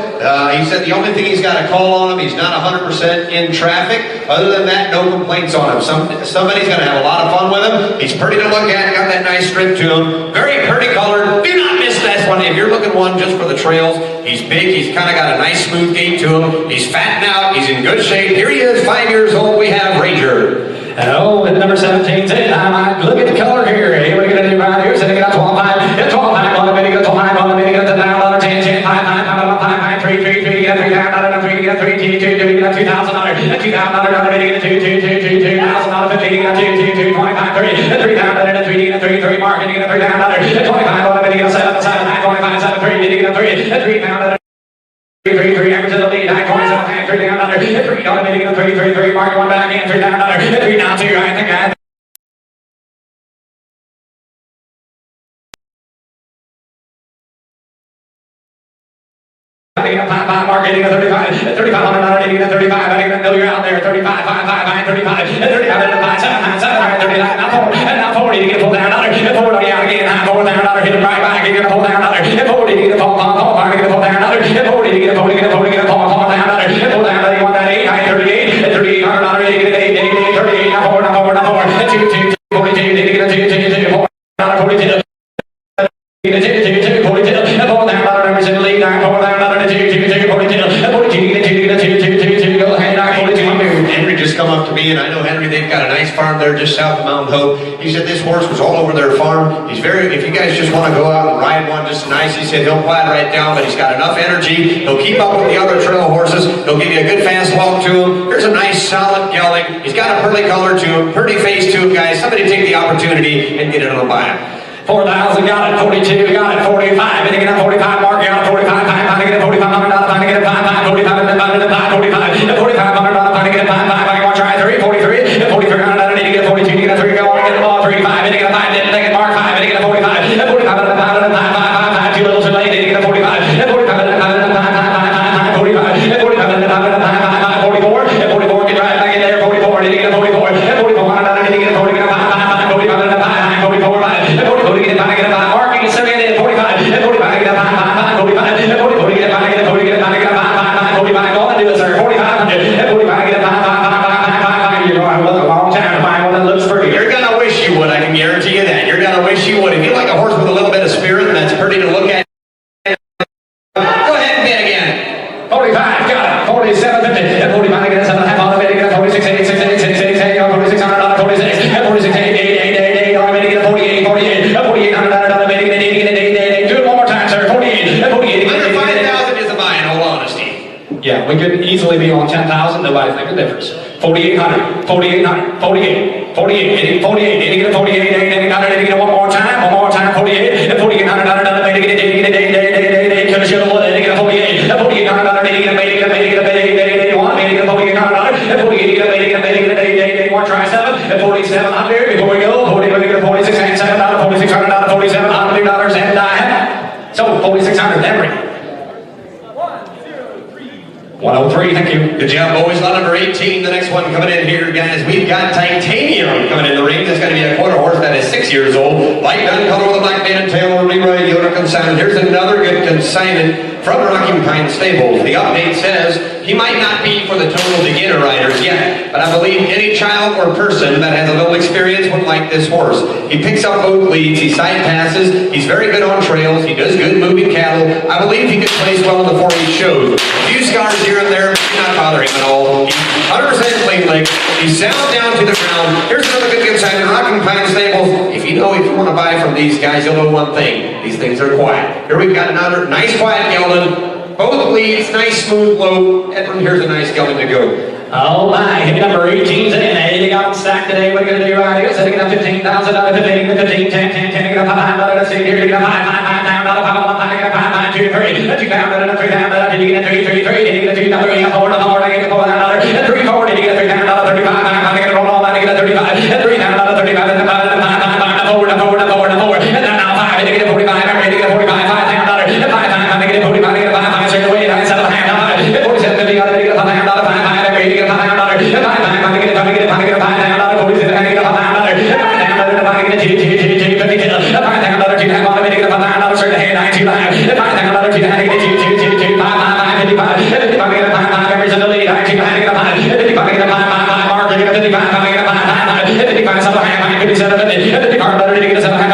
Speaker 1: He said the only thing he's got to call on him, he's not 100% in traffic. Other than that, no complaints on him. Somebody's going to have a lot of fun with him. He's pretty to look at, got that nice strip to him. Very pretty colored. Do not miss that one. If you're looking one just for the trails, he's big. He's kind of got a nice smooth gait to him. He's fatting out. He's in good shape. Here he is, 5 years old. We have Ranger.
Speaker 3: Oh, at number 17's in. I might look at the color here. Hey, what are you going to do right here? So they get out 12.5. Get 12.5 on the minute. Get 12.5 on the minute. Get $10, 10, 10, 5, 5, 5, 5, 3, 3, 3. Get $3,000, 3, get $3, 2, 2, 2. Get $2,000. Get $2,000 on the minute. Get $2, 2, 2, 2, $2,000, 15. Get $2, 2, 2, 25, 3. Get $3,000 and 3, get $3, 3. Mark. Get $3,000. Get 25 on the minute. Get 7, 7, 9, 25, 7, 3. Get $3. Get $3,000. 3, 3, average of the lead, 9, 27, 3 down under, 3 on the minute, 3, 3, 3, mark one back in, 3 down under, 3 down 2, I think I getting a 5, Mark getting a 35, $3,500, getting a 35, I know you're out there, 35, 5, 35, 35, and 5, 7, 39, now 4, and now 40 to get a pull down dollar, and 40 out again, $4,000, hit him right back, get a pull down dollar, and 40 to get a pull down dollar, get a pull down dollar, and 40 to get a pull down dollar, get a pull down dollar, and pull down dollar, you want that 8, high 38, and $3,800, get a 38, now 4, and 2, 42, they get a 2, $4, 42,
Speaker 1: Henry just come up to me, and I know Henry, they've got a nice farm there just south of Mount Hope. He said this horse was all over their farm. He's if you guys just want to go out and ride one just nice, he said he'll plat right down, but he's got enough energy. He'll keep up with the other trail horses. He'll give you a good fast walk to him. Here's a nice solid gelding. He's got a pretty color to him, pretty face to him, guys. Somebody take the opportunity and get it on the buy.
Speaker 3: 4,000, got it, 42, got it, 45, and again at 45, Mark, got it, 45, find to get a $4,500, find to get a 5, 45, and 45, $4,500, find to get a 5, I want to try 3, 43, and $4,300, need to get a 42, you get a 3, go on, get a ball, 3, 5, and get a 5, then take it, Mark, 5, and get a 45, and 45, and 5, too little too late, and get a 45, and 45, and 5, 45, and 45, and 5, 44, and 44, get right back in there, 44, and get a 44, and 44, $100, and get a 40, get a 5, 45, and 5, 44, and 44, get a 5, get a 5, Mark, and 7, and 45, and 45, get a 5, 45, and 40, get a 5, get a 40, get a 5, get a 5, 45, go on and do it, sir, 4,500, and 45, get a 5, you're going to look a long time to find one that looks pretty.
Speaker 1: You're gonna wish you would, I can guarantee you that. You're gonna wish you would. If you like a horse with a little bit of spirit and that's pretty to look at, go ahead and bid again.
Speaker 3: 45, got it, 47, 50, and 45, get a 7.5 on the bid, get a 46, 86, 86, 86, $4,600, 46, and 46, 88, on the bid, get a 48, 48, and $4,800 on the bid, get a 88, do it one more time, sir, 48, and 48,
Speaker 1: Under 5,000 is a buy, in all honesty.
Speaker 3: Yeah, we could easily be on 10,000, nobody's making a difference. 4,800, 4,800, 48, 48, 48, did he get a 48, 8,800, did he get it one more time, 48, and $4,800, did he get it, could have should have won, did he get a 48, and $4,800, did he get a 81, did he get a $4,800, and 48, did he one try 7, and 4,700, before we go, 40, did he get a 46, and $7, $4,600, $4,700, and so $4,600, Henry. 103, thank you.
Speaker 1: Good job, boys. Lot number 18, the next one coming in here, guys. We've got Titanium coming in the ring. This is going to be a quarter horse that is 6 years old. Light gun color with a black band and tail, Leroy Yoder consignment. Here's another good consignment from Rockin Stables. The update says he might not be for the total beginner riders yet, but I believe any child or person that has a little experience would like this horse. He picks up both leads, he side passes, he's very good on trails, he does good moving cattle. I believe he could place well in the 4-H shows. A few scars here and there, but not bothering him at all. He's 100% clean leg. He's sound down to the ground. Here's another good consignment, Rockin Stables. If you want to buy from these guys, you'll know one thing. These things are quiet. Here we've got another nice quiet gelding. Both leads, nice smooth low. Edwin, here's a nice gelding to go.
Speaker 3: Oh my, hit number 18's in. They got them stacked today. What are you going to do right here? So they get up 15,000 out of 15, 15, 10, 10, 10, get up 5, let's see here, get up 5, 5, 5, down, out of 5, 5, get up 5, 5, 2, 3, 2 down, 3 down, did you get a 3, 3, 3, did you get a 2, 3, 4, 4, I get a 4, another, 3, 4, did you get a 3 down, out of 35, 5, get a roll on, I get a 35, 3 down, out of 35, and 5, 5, 4, 4, 4, and then now 5, did you get a 45, I'm ready to get a 45, 5 down, out of 5, 5, I get a 45, I get a 5, 5, straight away, 9, 7, 5, 47, 50, I get a 5 down, out of 5, 5, I'm ready to get a 5 down, out of 5, 5, I get a 5, get a 5, get a 5 down, out of 47, I get a 5 down, out of 5 down, I get a 2, 2, 2, 2, 50, 5 down, out of 2, 5, I get a 5 down, out of straight ahead, 9, 2, 5, 5 down, out of 2, I get a 2, 2, 2, 2, 5, 5, 55, 55, I get a 5, 5, every single lead, 9, 2, I get a 5, 55, I get a 5, 5, Mark, I get a 55, I get a 5, 5, 55, 7, 57, 50, 50, Carl, I get a 7, 5,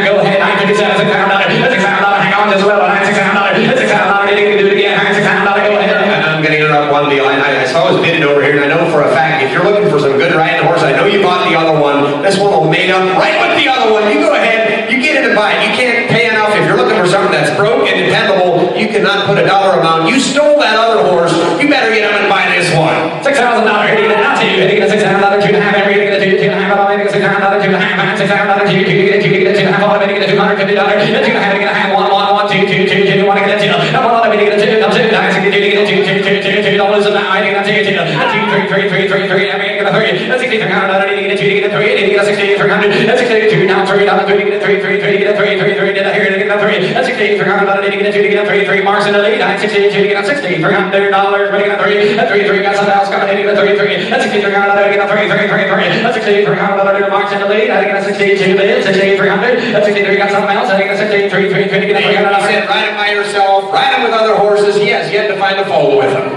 Speaker 3: go ahead, 957, 6 down, 6 down, hang on as well, 9, 6 down, 6 down, do it again, 9, 6 down, go ahead.
Speaker 1: I'm going to interrupt one deal. I saw his bidding over here, and I know for a fact, if you're looking for some good riding horse, I know you bought the other one. This one will mate up right with the other one. You go ahead, you get it and buy it. You can't pay enough. If you're looking for something that's broke and dependable, you cannot put a dollar amount. You stole that other horse. You better get him and buy this one.
Speaker 3: $6,000, here you get it, not to you. Here you get a $6,000, 2.5, every you get a 2, 2.5, you get a $6,000, 2.5, $6,000, 2, 2, you get a 2, you get a 2.5, all of it, you get a $250, 2.5, you get a half, 1, 1, 1, 2, 2, 2, 2, 1, get a 2, 1, all of it, you get a 2, 2, 9, 6, you get a 2, 2, 2, 2, 2, $2 an hour, you get a 2, 2, 2, 3, 3, 3, 3, 3, 3, 3, 3, get a 3, that's $6,300, did he get a 2, did he get a 3, did he get a 6,300, that's 6,2, now $3, did he get a 3, 3, 3, did he get a 3, 3, 3, did I hear it, did he get a 3, that's $6,300, did he get a 2, did he get a 3, 3, Mark's in the lead, I'm 68, did he get a $6,300, but he got a 3, a 3, 3, got something else coming in, did he get a 3, 3, that's $6,300, did he get a 3, 3, 3, 3, that's $6,300, Mark's in the lead, I get a 62, did 6,300, that's 63, got something else, I get a 68, 3, 3, 3, did he get a 300,
Speaker 1: He said, ride him by yourself, ride him with other horses. He has yet to find a foal with him.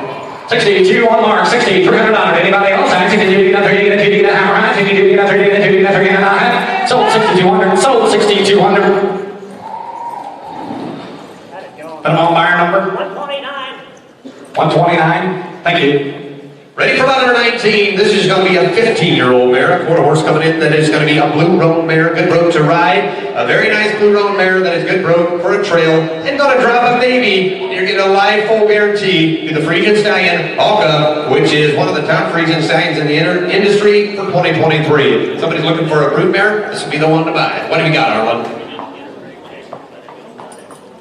Speaker 3: 62 on Mark, $6,300. Anybody else? 62, get a 3, get a 2, get a hammer high, 62, get a 3, get a 2, get a 3, get a high. Sold 6,200, sold 6,200. Put them on buyer number?
Speaker 4: 129.
Speaker 3: 129. Thank you.
Speaker 1: Ready for lot number 19. This is going to be a 15-year-old mare. A quarter horse coming in that is going to be a blue roan mare, good broke to ride. A very nice blue roan mare that is good broke for a trail. And going to drop a baby. You're getting a live full guarantee to the Frisian Stallion, Alka, which is one of the top Frisian Stallions in the industry for 2023. Somebody's looking for a brood mare, this will be the one to buy. What have you got, Arlen?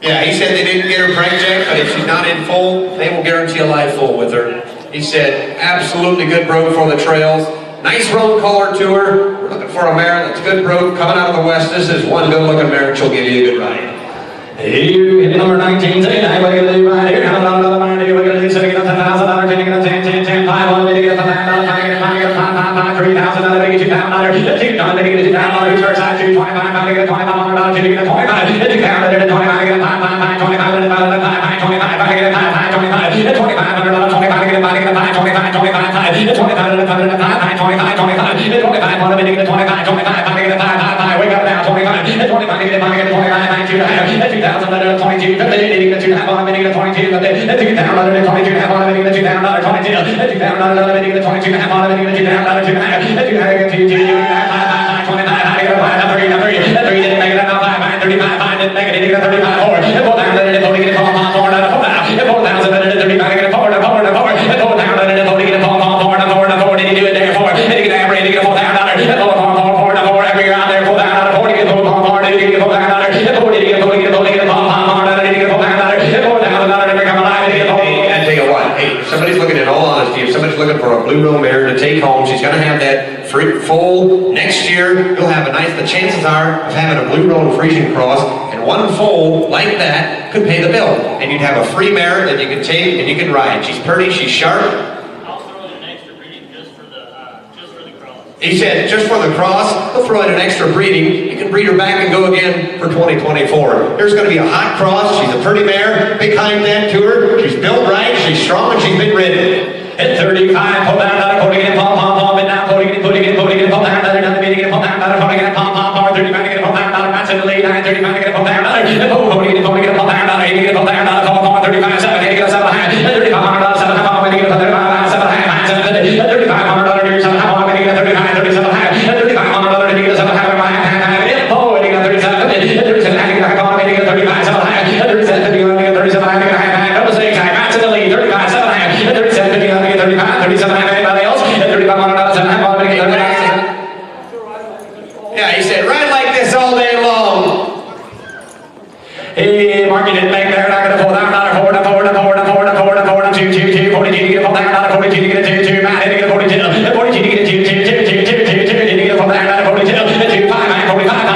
Speaker 1: Yeah, he said they didn't get her crank check, but if she's not in full, they will guarantee a live full with her. He said, absolutely good broke for the trails. Nice roan collar to her. We're looking for a mare that's good broke, coming out of the west. This is one good-looking mare, and she'll give you a good ride.
Speaker 3: You hit number 19, say, I want to get a ride here. How about another ride here? We're going to do $7,000, $10,000, $10, 10, 10, 5, 1, maybe get a $5, $5, $3,000, maybe get $2,000, $2, maybe get $2,000, who's first side, $2, 25, maybe get a $2,500, maybe get a 25, $2,000, $25, get a 5, 25, 25, 25, get a 5, 25, $2,500, 25, get a 5, 25, 25, 25, 25, 25, 25, 1, maybe get a 25, 25, get a 5, wake up now, 25, 25, get a 5, get a 25, 2, 22, 50, getting the 2.5 minute, the 22, the 2,000, 22.5 minute, the 2,000, 22, the 2,000 minute, the 22.5 minute, the 2,000, 2,000, 2,000, 2, 25, 3, didn't make it enough, 5, 35, didn't make it, didn't get 35, 4, 4,000, didn't get 4, 4,000, didn't 35, get a 4, 4, 4,000, didn't get a 4, 4, did he do it there, 4, did he get average, did he get a $4,000, 4, every year out there, 4,000, 4, did he get 4, did he get 4,000, 4, did he get 4, did he get 4, did he get 4,
Speaker 1: somebody's looking, in all honesty, if somebody's looking for a blue roan mare to take home, she's going to have that free full next year. You'll have a nice, the chances are of having a blue roan Frisian cross and one foal like that could pay the bill. And you'd have a free mare that you can take and you can ride. She's pretty, she's sharp.
Speaker 4: I'll throw in an extra breeding just for the cross.
Speaker 1: He said, just for the cross, he'll throw in an extra breeding. You can breed her back and go again for 2024. There's going to be a hot cross. She's a pretty mare. Big hind end to her. She's built right. She's strong and she's been ridden.
Speaker 3: Hit 35, pull down, putting it in, pom, and now putting it, pull down, another meeting, pull down, putting it in, pom, 35 to get a pull down, match in the lead, 35 to get a pull down, pulling it, pull down, 80 to get a pull down, 35, 7, 80 to get a 7, $3,500, 7, when you get a 35, 7, 7, $3,500, 7, when you get a 35, 37, $3,500, you get a 7, oh, when you get a 37, 37, I get a 35, 7, 37, 50, you get a 37, I get a double 6, I match in the lead, 35, 7, 37, 50, 35, 37, anybody else? $3,500, 7,
Speaker 1: Yeah, he said, ride like this all day long.
Speaker 3: Hey, Mark, you didn't make there. Not gonna pull down, not a forward, 2, 2, 42 to get a pull down, not a 42 to get a 2, Matt, didn't get a 42 to get a 2, didn't get a pull down, not a 42, 2, 5, 45,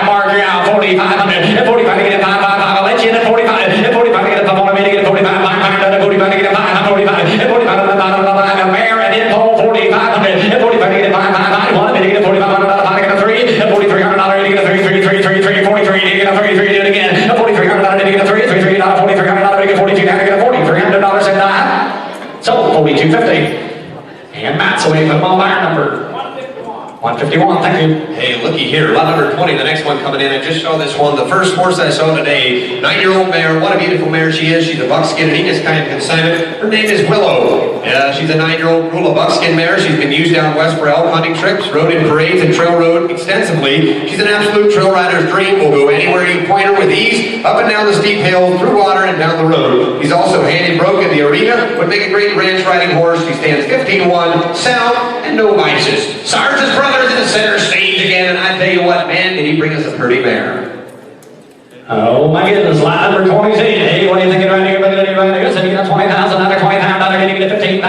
Speaker 3: Mark, you're out, 4,500, 45 to get a 5, I'll let you in at 45, 45 to get a 5, to get a 45, 45 to get a 5, 45 to the bottom of the line, a mare, and in pull, 4,500, 45 to get a 5, 1 minute, get a $4,500, to get a 3, $4,300, to get a 3, 43, to get a 33, do it again, $4,300, to get a 3, $4,300, to get 42, now to get a $4,300 and sold, 42.50. And Matt's away from my buyer number. 151, thank you.
Speaker 1: Hey, looky here, lot number 20, the next one coming in. I just saw this one, the first horse I saw today, 9-year-old mare. What a beautiful mare she is. She's a buckskin and Enos kind of consignment. Her name is Willow. She's a 9-year-old Rula buckskin mare. She's been used down west for elk hunting trips, rode in parades and trail rode extensively. She's an absolute trail rider's dream. Will go anywhere you point her with ease, up and down the steep hill, through water and down the road. He's also handy broke in the arena, would make a great ranch riding horse. He stands 15-1, sound, and no vices. Sarge's brothers in the center stage again, and I tell you what, man, did he bring us a pretty mare.
Speaker 3: Oh my goodness, lot number 22. Hey, what are you thinking right here? Look at it right here. So you got $20,000, another $20,000, did you get a $15,000,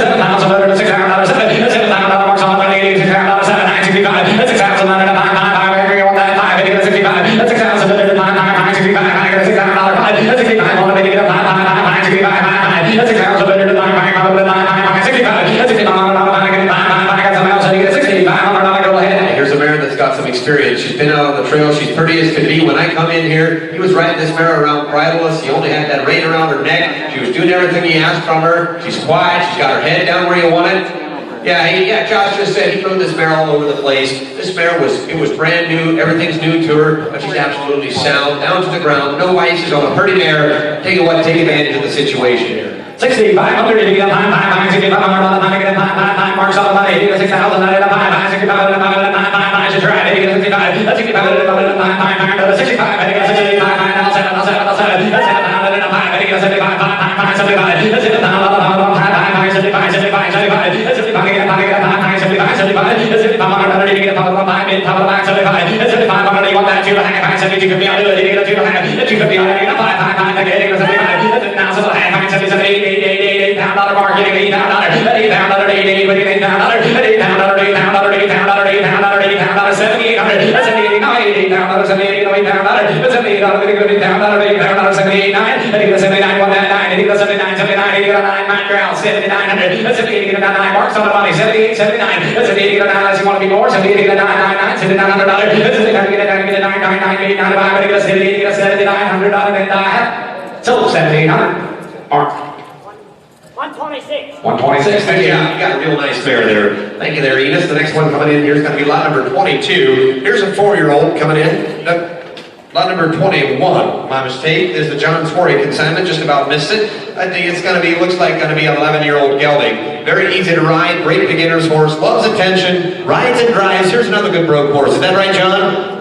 Speaker 3: $7,000, $6,000, marks on $180, $6,000, $7,965, $6,965, everyone that $5, $65, $6,000,
Speaker 1: Here's a mare that's got some experience. She's been out on the trail. She's pretty as could be. When I come in here, he was riding this mare around bridleless. He only had that rein around her neck. She was doing everything he asked from her. She's quiet. She's got her head down where you want it. Yeah, Josh just said he rode this mare all over the place. This mare was brand new. Everything's new to her, but she's absolutely sound, down to the ground. No vices on a pretty mare. Tell you what, take advantage of the situation here.
Speaker 3: 6,500, you get a $5,500, marks on the money, you get a $6,000, $5,500, you try it, you get a $65, $65, $65, marks on the money, 78, 79, that's an 80, get a 9, unless you want to be more, 78, get a 999, $79, get a 999, get a 999, get a 78, get a $7,900, and so 1,700, mark.
Speaker 4: 126.
Speaker 3: 126, thank you.
Speaker 1: Yeah, you got a real nice mare there. Thank you there, Enos. The next one coming in here is going to be lot number 22. Here's a 4-year-old coming in. Lot number 21, my mistake, is the John Sworry consignment, just about missed it. I think it's going to be, looks like going to be an 11-year-old gelding. Very easy to ride, great beginner's horse, loves attention, rides and drives. Here's another good broke horse. Is that right, John?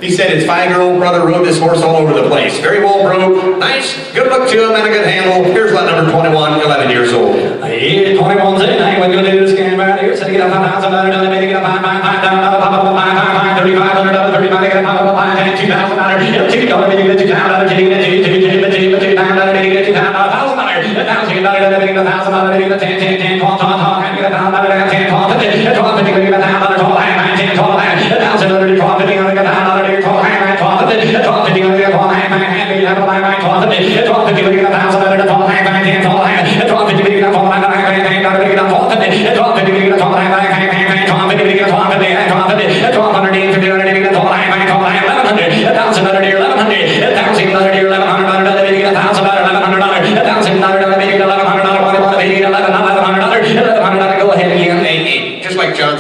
Speaker 1: He said his 5-year-old brother rode this horse all over the place. Very well broke, nice, good look to him, and a good handle. Here's lot number 21, 11 years old.
Speaker 3: Yeah, 21's in. I ain't going to do this game right here. So to get a $5,000, maybe get a $5,500, $3,500, $3,500, get a $5,500, $2,000, $2,000, maybe get a $2,000, $2,000, maybe get a $2,000, maybe get a $1,000, maybe get a $1,000, maybe get a $1,000, maybe get a 10, 10, 10, 12, 12, 12, maybe get a $1,000, 10, 12, 50, 12, 50, maybe get a $1,000, 12, 10, 12, 1,000, 12, 50, maybe get a $1,000,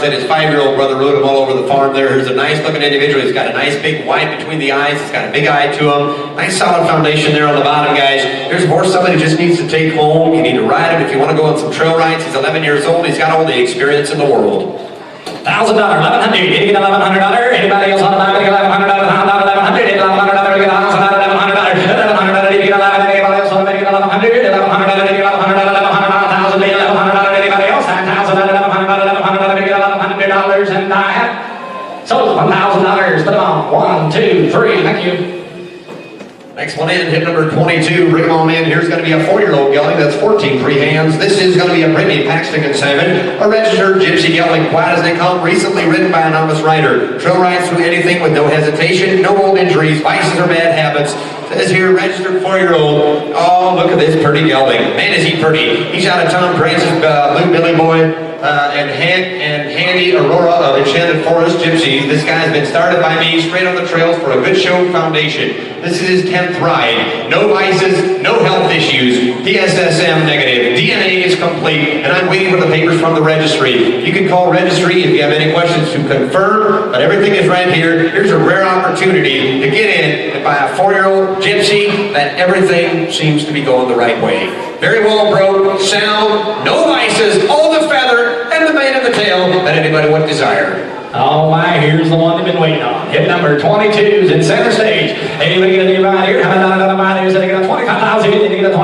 Speaker 1: His 5-year-old brother rode him all over the farm there. Here's a nice looking individual. He's got a nice big white between the eyes. He's got a big eye to him. Nice solid foundation there on the bottom, guys. Here's a horse somebody just needs to take home. You need to ride him if you want to go on some trail rides. He's 11 years old. He's got all the experience in the world.
Speaker 3: $1,000, $1,100, you get $1,100. Anybody else on the line? Get $1,100, $1,100, get $1,100, get $1,100, $1,100, you get $1,100. Anybody else on the line? Get $1,100, $1,100, get $1,100, $1,100, $1,000, anybody else? $1,000, $1,100, get $100, and I have sold $1,000. Put them on. 1, 2, 3. Thank you.
Speaker 1: Next one in, hit number 22. Bring them on in. Here's going to be a 4-year-old gelding. That's 14 free hands. This is going to be a Brittany Paxton consignment, a registered gypsy gelding, quiet as they come, recently ridden by a novice rider. Trail rides through anything with no hesitation, no old injuries, vices or bad habits. Says here, registered 4-year-old. Oh, look at this pretty gelding. Man, is he pretty. He's out of Tom Prance's Blue Billy Boy. And Handy Aurora of Enchanted Forest Gypsy. This guy's been started by me straight on the trails for a good show foundation. This is his 10th ride. No vices, no health issues. PSSM negative. DNA is complete, and I'm waiting for the papers from the registry. You can call registry if you have any questions to confirm, but everything is right here. Here's a rare opportunity to get in and buy a 4-year-old gypsy that everything seems to be going the right way. Very well broke, sound, no vices, all the feather, and the mane and the tail that anybody would desire.
Speaker 3: Oh my, here's the one they've been waiting on. Hit number 22's in center stage. Anybody get a new ride here? How about another ride here? So they get a 25,000, they get a 25,000,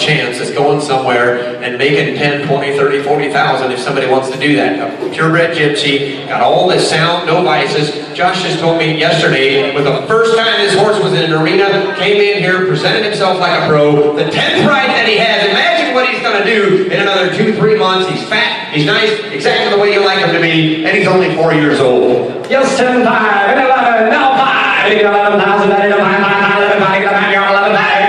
Speaker 1: chance as going somewhere and making 10, 20, 30, 40,000 if somebody wants to do that. A purebred gypsy, got all this sound, no vices. Josh just told me yesterday, with the first time his horse was in an arena, came in here, presented himself like a pro, the 10th right that he has, imagine what he's going to do in another 2-3 months. He's fat, he's nice, exactly the way you like him to be, and he's only 4 years old.
Speaker 3: Yes, 10, 5, 11, now 5, 11,000, 11, 5, 11, 5, 11, 11, 5,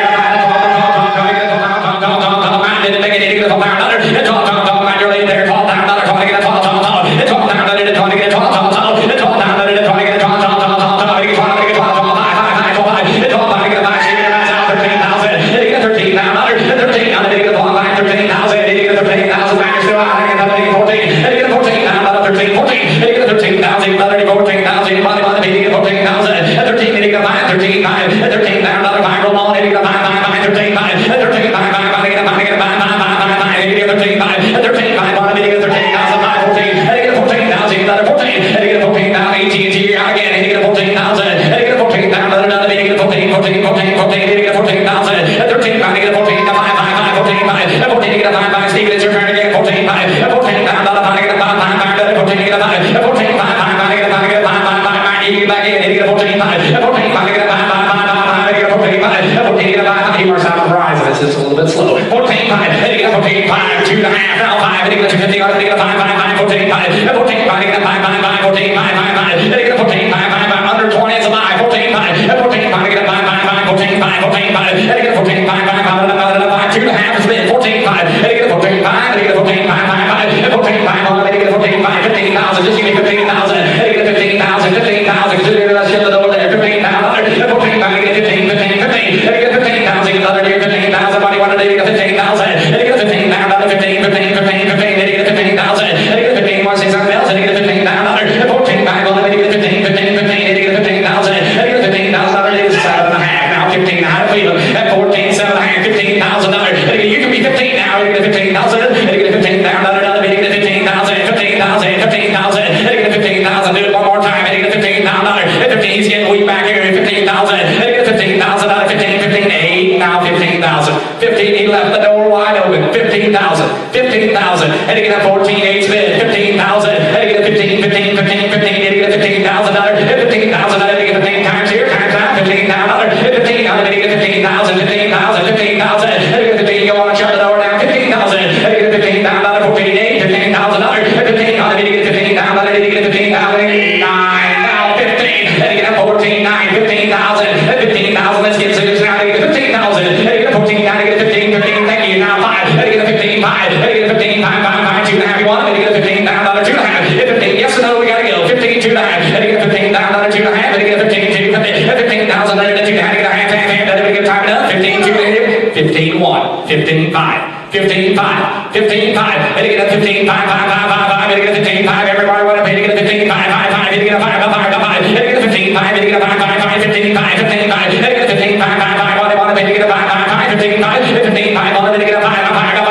Speaker 2: Everybody want to pay to get a 5, 15, 5, 15, 5, 15, 5, 15, 5, 15, 5, 15, 5,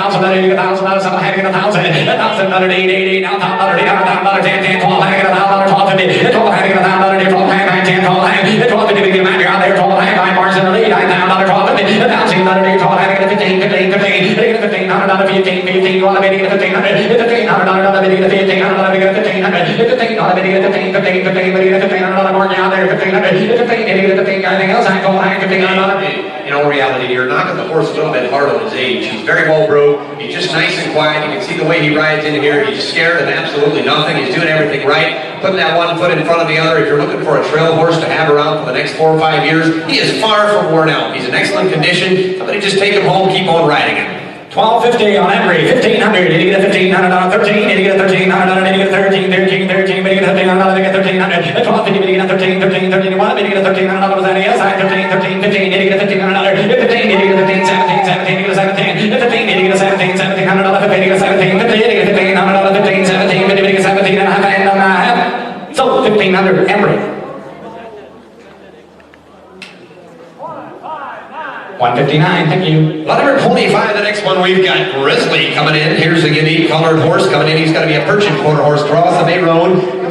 Speaker 3: $1,000, $1,000, $700, $1,000, $1,000, $8, now $1,000, $10, $10, $12, $1,000, $12, $50, $12, $1,000, $12, $10, $12, $12, $50, $12, $50, out there, $12, Barnes in the lead, $9,000, $12, $50, $1,000, $12, $15, $15, $15, $1,500, $15, $15, you want to make it $1,500, $1,500, make it $1,500, make it $1,500, $1,500, make it $15, $15, $15, make it $1,500 more out there, $1,500, $15, $15, anything else, I go hang $1,500.
Speaker 1: In all reality, you're knocking the horse a little bit hard on his age. He's very well bred. He's just nice and quiet. You can see the way he rides in here. He's scared of absolutely nothing. He's doing everything right. Putting that one foot in front of the other. If you're looking for a trail horse to have around for the next 4 or 5 years, he is far from worn out. He's in excellent condition. Somebody just take him home, keep on riding him.
Speaker 3: $1,250 on Emery, $1,500, did he get a $1,500, $13, did he get a $1,300, did he get a $13, did he get a $1,300, did he get a $1,500, did he get a $1,300, $12.50, did he get a $13, $13, did he get a $1,300, was that a yes? $13, $13, $15, did he get a $1,500, $15, did he get a $15, $17, $17, did he get a $17, $15, did he get a $17, $1,700, $15, did he get a $17, $15, did he get a $1,500, $15, $17, $15, did he get a $17 and a half, so $1,500 Emery. 159, thank you.
Speaker 1: Lot number 25, the next one we've got Grizzly coming in. Here's a unique colored horse coming in. He's going to be a Persian quarter horse cross the Bay Road.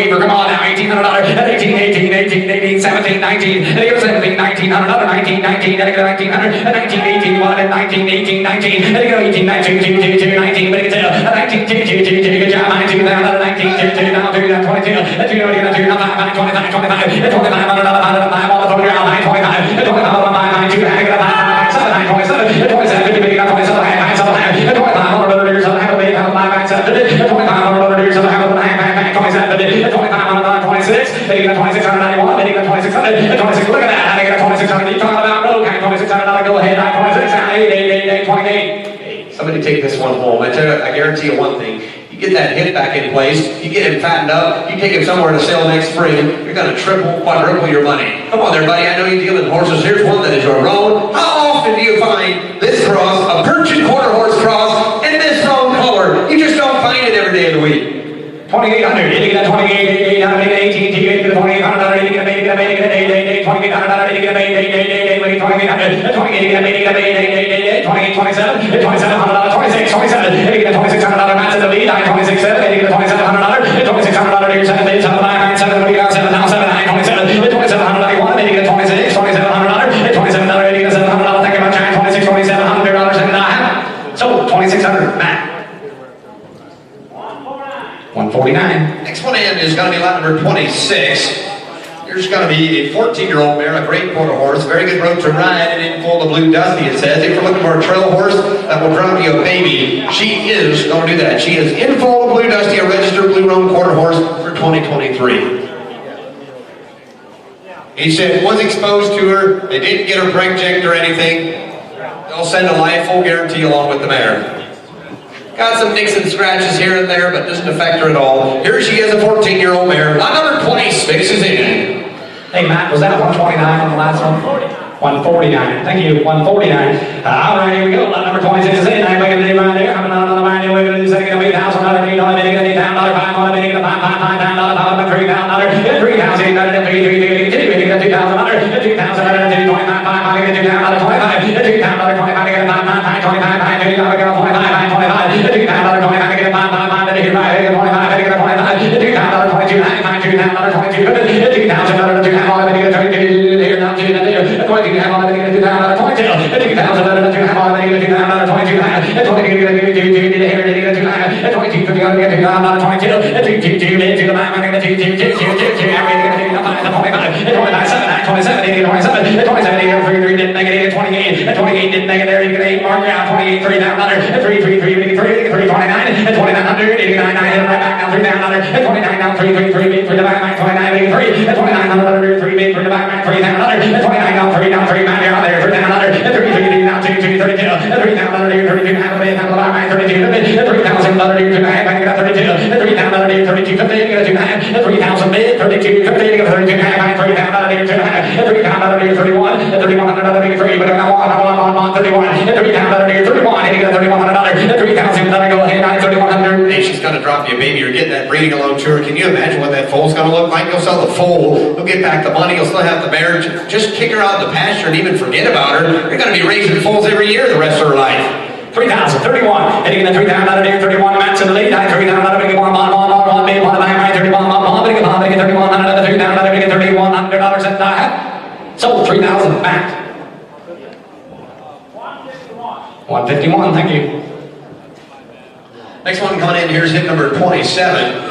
Speaker 3: Weaver, come on now, $1,800, 18, 18, 18, 18, 17, 19, 17, 19, $100, 19, 19, 19, 18, 1, 19, 18, 19, 18, 19, 2, 2, 2, 19, but it's 19, 2, 2, 2, 2, good job, 19, 19, 2, 2, now 2, 22, 2, 25, 25, 25, 25, 25, all the way around, 25, 25, 25, 2, 27, 27, 27, 50, 27, 25, years of have a big house, 2500 years of have a 27, 2500, 26, they got 2691, they got 2600, 26, look at that, they got 2600, you talking about road kind, $2,600, go ahead, 26, 28.
Speaker 1: Somebody take this one home. I guarantee you one thing. You get that hip back in place, you get him fattened up, you take him somewhere to sell next spring, you're going to triple, quadruple your money. Come on there, buddy. I know you deal in horses. Here's one that is your own. How often do you find this cross, a Persian quarter horse cross, in this own color? You just don't find it every day of the week.
Speaker 3: 2,800, you get a 28, 18, you get a 2,800, you get a baby, get a baby, get a baby, 2,800, you get a baby, 2,800, 28, 27, 2,700, 26, 27, you get a $2,600 match in the lead, 26, 7, you get a $2,700, $2,600, you're 7, 8, 7, 9, 7, what do you got, 7, now 7, 9, 27, 2,700, you want, then you get a 26, $2,700, $2,700, you get a $700, thank you much, 26, $2,700, $7,900, so 2,600, Matt. 149.
Speaker 1: Next one in is going to be lot number 26. Here's going to be a 14-year-old mare, a great quarter horse, very good road to ride, and in full of blue dusty, it says. If you're looking for a trail horse that will drop you a baby, she is going to do that. She is in full of blue dusty, a registered blue roan quarter horse for 2023. He said, was exposed to her, they didn't get her brake checked or anything. They'll send a life full guarantee along with the mare. Got some nicks and scratches here and there, but doesn't affect her at all. Here she is, a 14-year-old mare. Lot number 26 is in.
Speaker 3: Hey, Matt, was that 129 on the last one? 149. Thank you, 149. All right, here we go. Lot number 26 is in. I'm making a right there. Coming on the line. We're going to do second $8,000, $8,000, $500,
Speaker 1: She's going to drop you a baby. You're getting that breeding alone to her. Can you imagine what that foal's going to look like? You'll sell the foal. You'll get back the money. You'll still have the mare. Just kick her out of the pasture and even forget about her. You're going to be raising foals every year the rest of her life.
Speaker 3: 3,000, 31. Hitting the 3,000 there, 31. Matt's in the lead. 3,000, big one, 31 and so 3,000 Matt. 151, thank you.
Speaker 1: Next one coming in here is hit number 27.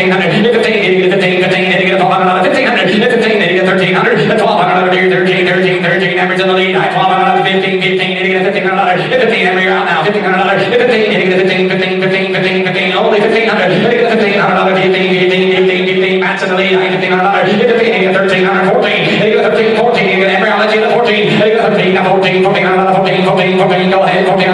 Speaker 3: $1,500, $1,500, $1,500, $1,200, $1,500, $1,300, $1,200, $13, average in the lead, $1,200, $15, $1,500, $1,500, you're out now, $1,500, $15, only $1,500, $1,500, Matt's in the lead, $1,500, $1,300, $14, $14, I'll let you 14, 14, 14, go ahead, 14.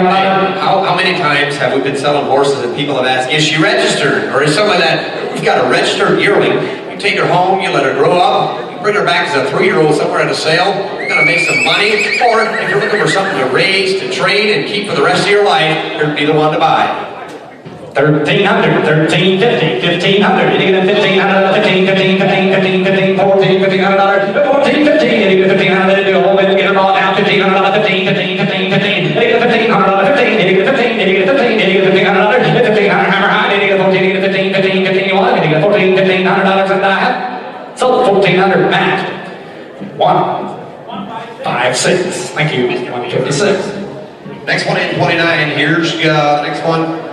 Speaker 1: How many times have we been selling horses and people have asked, is she registered? Or is some of that, we've got a registered yearling. You take her home, you let her grow up, you bring her back as a 3-year-old somewhere at a sale, you're gonna make some money. Or if you're looking for something to raise, to train, and keep for the rest of your life, you'd be the one to buy.
Speaker 3: 1,300, 1,350, 1,500, you get 1,500, 15, 14, $1,500, 14, 15, you get 1,500, do a whole bit, get them all down, 1,500, 15, you get 1,500, 15, you get 15, you get 1,500, hammer high, you get 14, you get 15, you want, you get $1,500 in that. Sold 1,400, Matt. 1, 5, 6. Thank you, 156.
Speaker 1: Next one in 29, here's the next one.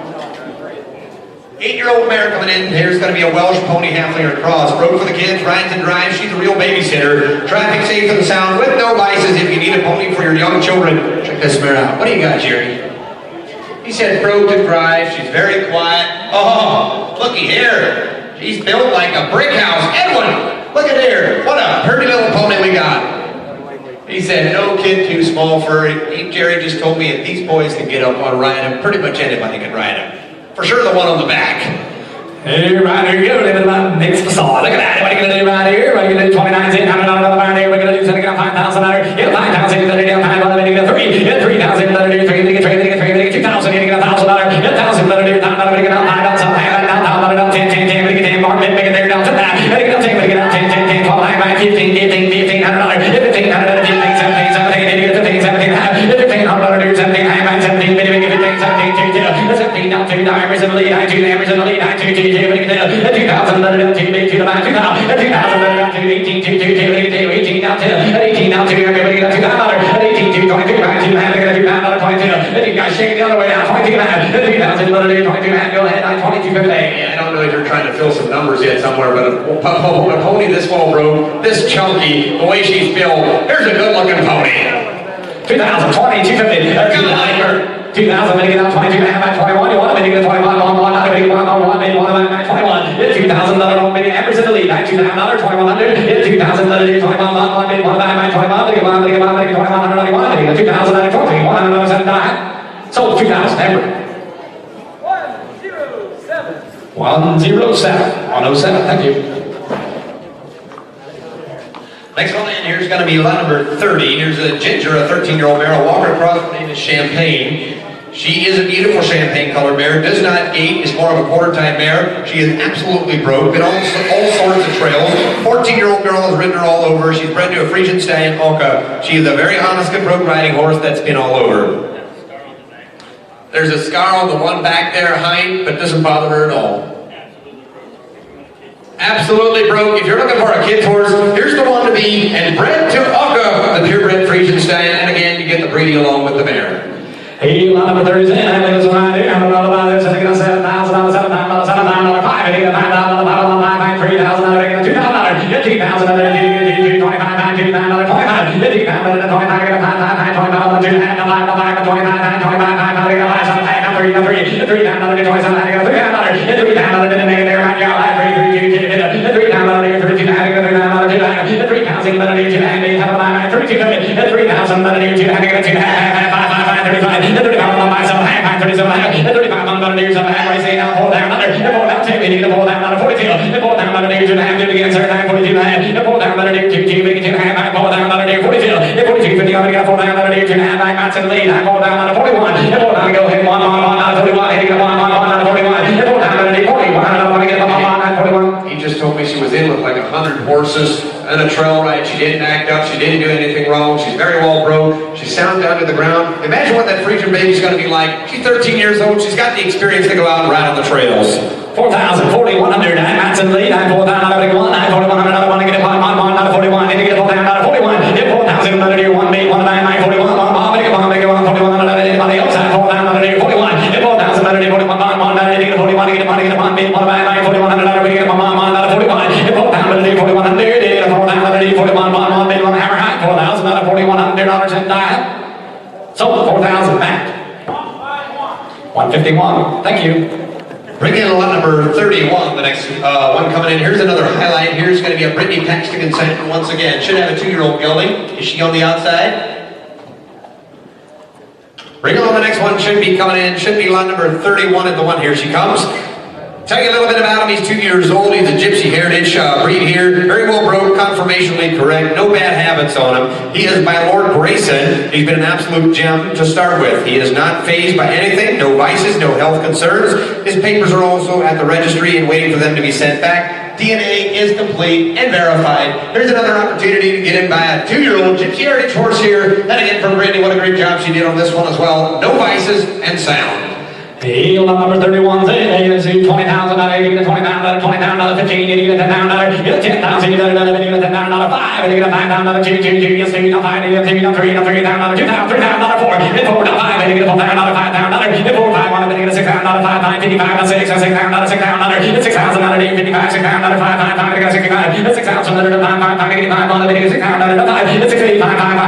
Speaker 1: 8-year-old mare coming in. Here's going to be a Welsh pony halfling cross. Broke for the kids, rides and drives. She's a real babysitter. Traffic safe and sound with no vices if you need a pony for your young children. Check this mare out. What do you got, Jerry? He said broke to drive. She's very quiet. Oh, looky here. She's built like a brick house. Edwin, look at here. What a pretty little pony we got. He said, no kid too small for it. Jerry just told me if these boys can get up on ride him, pretty much anybody can ride him. For sure the one on the back.
Speaker 3: Hey, right here, you're living about next to saw. Look at that. What are you going to do right here? What are you going to do? 29 cents, $100 right here. We're going to do something about $5,000. Yeah, $5,000, you're going to do $5,000, you're going to do $3,000, you're going to do $2,000, you're going to do $1,000, you're going to do $1,000, $1,000, you're going to do $1,000, $10, make it there down to that. Make it down, make it down, 10, 12, 15, $1,500, $1,500, $17, $1,500, $17, down to the Irish in the lead, I2, the Irish in the lead, I2, I don't know if you're trying to fill some numbers yet somewhere, but a pony this small, bro, this chunky, the way she's built, there's a good-looking pony. 2020, 250, 2000, make it up 22 and a half by 21. You want to make it 21, 1, 1, 21, 21. 2000, maybe average in the lead. $2,000, 2100. 2000, 21, 1, 21, 21. Make it 21, 2020, 107. So 2000, average. 107. Thank you.
Speaker 1: Next one in here is going to be lot number 30. Here's a Ginger, a 13-year-old mare. I'll walk her across. Her name is Champagne. She is a beautiful champagne colored mare. Does not gate. Is more of a quarter-time mare. She is absolutely broke. Been on all sorts of trails. 14-year-old girl has ridden her all over. She's bred to a Frisian stallion, Oka. She is a very honest and broke riding horse that's been all over. There's a scar on the one back there, hind, but doesn't bother her at all. Absolutely broke. If you're looking for a kid's horse, here's the one to be, and bred to Oka, the purebred Frisian stallion, and again, you get the breeding along with the mare.
Speaker 3: Hey, lot number 30 is in. I think it's right here. I'm about this. I think it's $7,000, $7,000, $5. I think it's $5,000, $3,000. I think it's $2,000. $2,000. $25, $25, $25. $2,000, $25, $25.
Speaker 1: He just told me she was in with like 100 horses and a trail ride. She didn't act up. She didn't do anything wrong. She's very well broke. She's sound down to the ground. Imagine what that Frisian baby's going to be like. She's 13 years old. She's got the experience to go out and ride on the trails.
Speaker 3: 4,000, 4,100, I'm in the lead. I'm 4,000, I'm 4,100, I want to get a 41, need to get a 4,000, 41, hit 4,000, another year, 1, 8, 1, 9, 41, 1, make it 1, 41, anybody else, 4,000, 41, hit 4,000, 41, 1, 9, get a 41, get a 1, 8, 1, 9, 41, another, get a 41, hit 4,000, 41, get a 4,000, 41, 1, 8, 1, hammer high, 4,000, another $4,100 and die. So 4,000 back. 151, thank you.
Speaker 1: Bring in lot number 31, the next one coming in. Here's another highlight. Here's going to be a Brittany Paxton center once again. Should have a 2-year-old gelding. Is she on the outside? Bring on the next one. Should be coming in. Should be lot number 31 at the one. Here she comes. Tell you a little bit about him. He's 2 years old. He's a Gypsy Heritage breed here. Very well broke, conformationally correct. No bad habits on him. He is by Lord Grayson. He's been an absolute gem to start with. He is not fazed by anything. No vices, no health concerns. His papers are also at the registry and waiting for them to be sent back. DNA is complete and verified. There's another opportunity to get him by a 2-year-old Gypsy Heritage horse here. And again from Brittany, what a great job she did on this one as well. No vices and sound.
Speaker 3: Hey, number 31's in. You see $20,000, you get $20,000, $20,000, 15, you get $10,000, you get $10,000, you get $10,000, $5, you get $5,000, 2, you see, $5, you get $3, $3,000, $2,000, $3,000, 4, $4, $5, you get $4,000, $5,000, you get $4, $5, you get $6,000, $5, 55, 6, $6,000, $6,000, $6,000, $6,000, $55, $6,000, $5, 5, you get $6,000, $5, 5, you get $6,000, $5, 5, you get $6,000, $5, 5,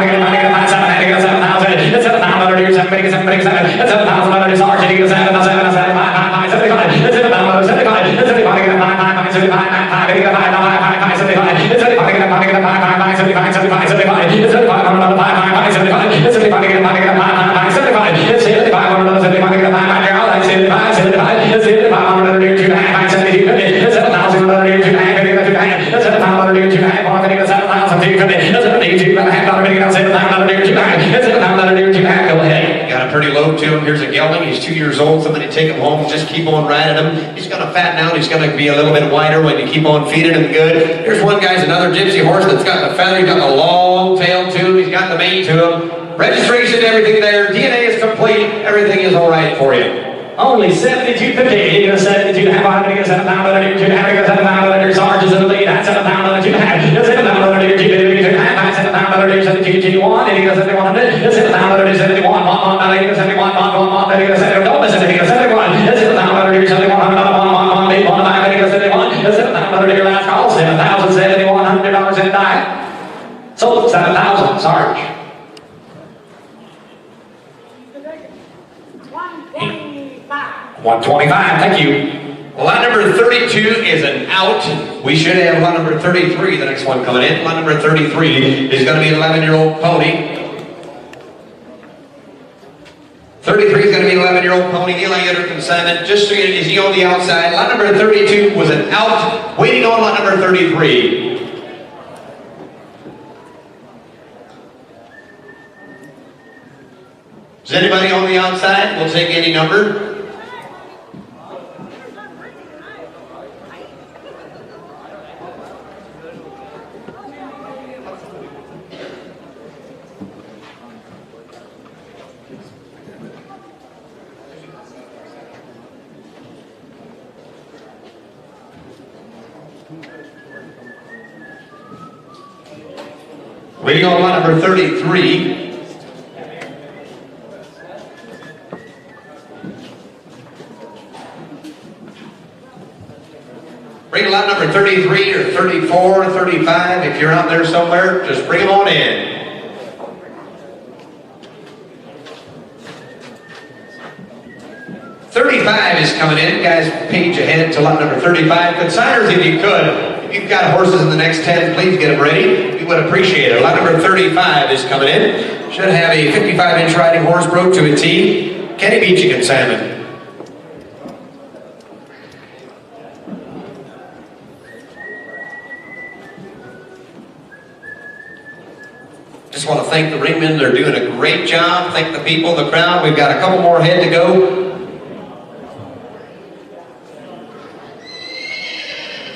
Speaker 1: pretty low to him. Here's a gelding. He's 2 years old. Somebody take him home. Just keep on riding him. He's going to fatten out. He's going to be a little bit wider when you keep on feeding him good. Here's one guy's another Gypsy horse that's got the feather. He's got the long tail to him. He's got the mane to him. Registration, everything there. DNA is complete. Everything is all right for you.
Speaker 3: Only 72.50. He goes 72 and a half. He goes 7 pound under 2 and a half. He goes 7 pound under. Sarge is in the lead. 7 pound under 2 and a half. 7 pound under 2 and a half. 7 pound under 72 1. And he goes 71 100. 7 pound under 71 1 1. He goes 71 1 1 1. He goes 71. Don't miss it. He goes 71. 7 pound under 71 1 1 1 1 1 5. He goes 71. 7 pound under your last call. $7,071 in die. Sold 7,000. Sarge. 125, thank you.
Speaker 1: Lot number 32 is an out. We should have lot number 33, the next one coming in. Lot number 33 is going to be an 11-year-old pony. 33 is going to be an 11-year-old pony. Eli Yoder consignment. Just so you know, is he on the outside? Lot number 32 was an out. Waiting on lot number 33. Is anybody on the outside? We'll take any number. Waiting on lot number 33. Bring lot number 33 or 34 or 35. If you're out there somewhere, just bring them on in. $35 is coming in. Guys, page ahead to lot number 35. Consigners, if you could. If you've got horses in the next 10, please get them ready. We would appreciate it. Lot number 35 is coming in. Should have a 55-inch riding horse broke to a T. Kenny Beachy consignment. Just want to thank the ringmen. They're doing a great job. Thank the people, the crowd. We've got a couple more ahead to go.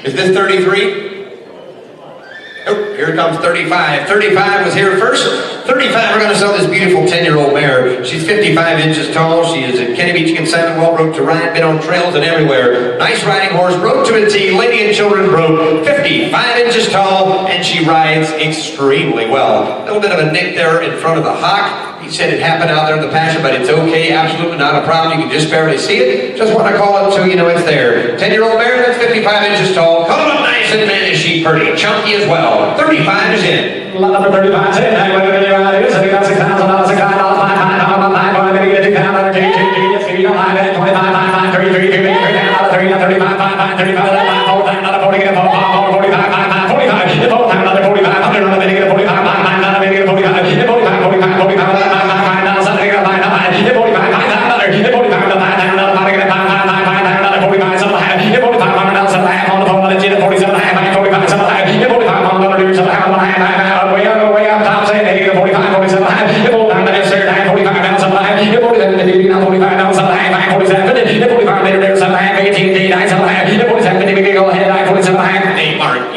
Speaker 1: Is this 33? Oh, here comes 35. 35 was here first. 35, we're going to sell this beautiful 10-year-old mare. She's 55 inches tall. She is a Kenny Beach consignment, well broke to ride, been on trails and everywhere. Nice riding horse, broke to a T, lady and children broke. 55 inches tall, and she rides extremely well. A little bit of a nick there in front of the hock. He said it happened out there in the pasture, but it's okay, absolutely not a problem. You can just barely see it. Just want to call it so you know it's there. 10-year-old mare, that's 55 inches tall. Coming up nice and man, is she pretty. Chunky as well. 35 is in.
Speaker 3: Lot number 35 is in.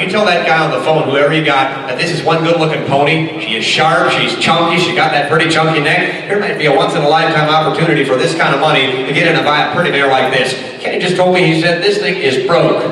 Speaker 1: You tell that guy on the phone, whoever you got, that this is one good-looking pony. She is sharp, she's chunky, she got that pretty chunky neck. There might be a once-in-a-lifetime opportunity for this kind of money to get in and buy a pretty mare like this. Kenny just told me, he said, this thing is broke.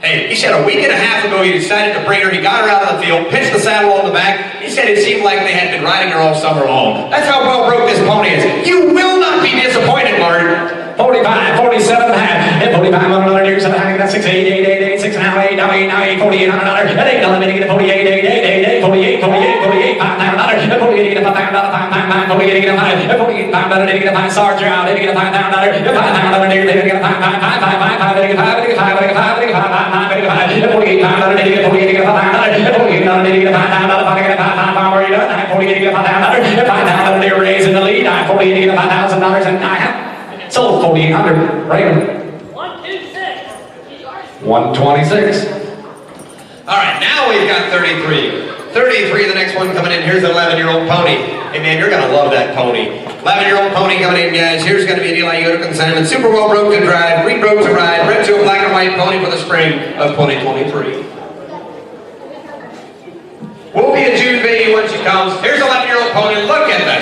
Speaker 1: Hey, he said a week and a half ago he decided to bring her, he got her out of the field, pitched the saddle on the back. He said it seemed like they had been riding her all summer long. That's how well broke this pony is. You will not be disappointed, Martin.
Speaker 3: 45, 47 and a half, and 45 on another year, 7 having that 6, 8, 8, 8, 8, 6 and a half, 8, 9, 8, 48 on another, and 8, $1 minute, 48, 8, 8, 8, 8, 48, 48, 48, 5 down another, and 48, 5 down another, 5, 5, 5, 48, 5, and 48, 5 down another, 5, Sarge out, 5 down another, and 5 down another, 5, 5, 5, 5, 5, 5, 5, 5, 5, 5, 5, 5, 5, 5, 5, 5, 5, 5, 48 down another, 48 down another, 48 down another, 5 down another, 5 down, where you done, 48 5 down another, 5 down another, raise in the lead, 48 $5,000, and I have sold 4,800. Raymond.
Speaker 4: 126.
Speaker 3: 126.
Speaker 1: All right, now we've got 33. 33, the next one coming in. Here's an 11-year-old pony. Hey, man, you're going to love that pony. 11-year-old pony coming in, guys. Here's going to be an Eli Yoder consignment. Super well broke to drive, re-broke to ride, bred to a black and white pony for the spring of 2023. We'll be a June baby when she comes. Here's an 11-year-old pony. Look at the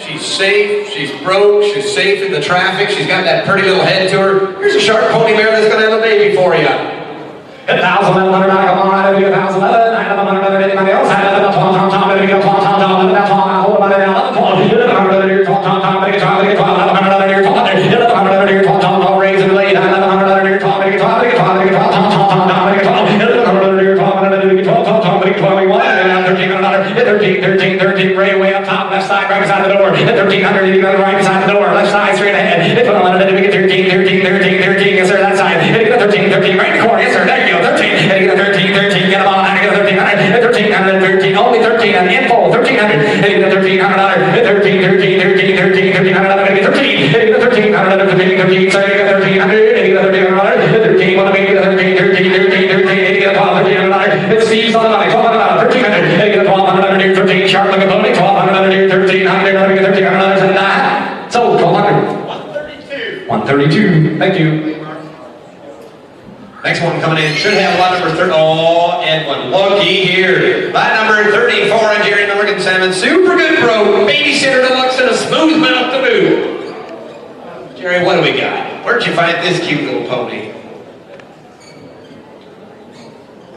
Speaker 1: She's safe, she's broke, she's safe in the traffic, she's got that pretty little head to her. Here's a sharp pony mare that's gonna have a baby for you.
Speaker 5: 1,100, come on, 1,011, anybody else? 13, way up top, left side, right beside the door. 1,300, you got right beside the door, left side, straight ahead. 13, yes sir, that side. 13, right in the corner, yes sir, there you go. 13, get them on, get a 1,300, 1,300, only 13, and in full, 1,300, get a 1,300, 13, 1,300, 13, sorry, get a 1,300, get a 1,300, 13, want to make it a 13, get a 1,200, it's Steve's on the money, 1,200, 1,300, get a 1,200, 13, sharp looking pony, 1,200, 1,300, 1,300, and that. So, 1,200. 132, thank you.
Speaker 1: Next one coming in should have lot number 30. Oh, Edwin, looky here. Lot number 34 on Jerry Morgan Salmon. Super good bro. Babysitter deluxe and a smooth mouth to boot. Jerry, what do we got? Where'd you find this cute little pony?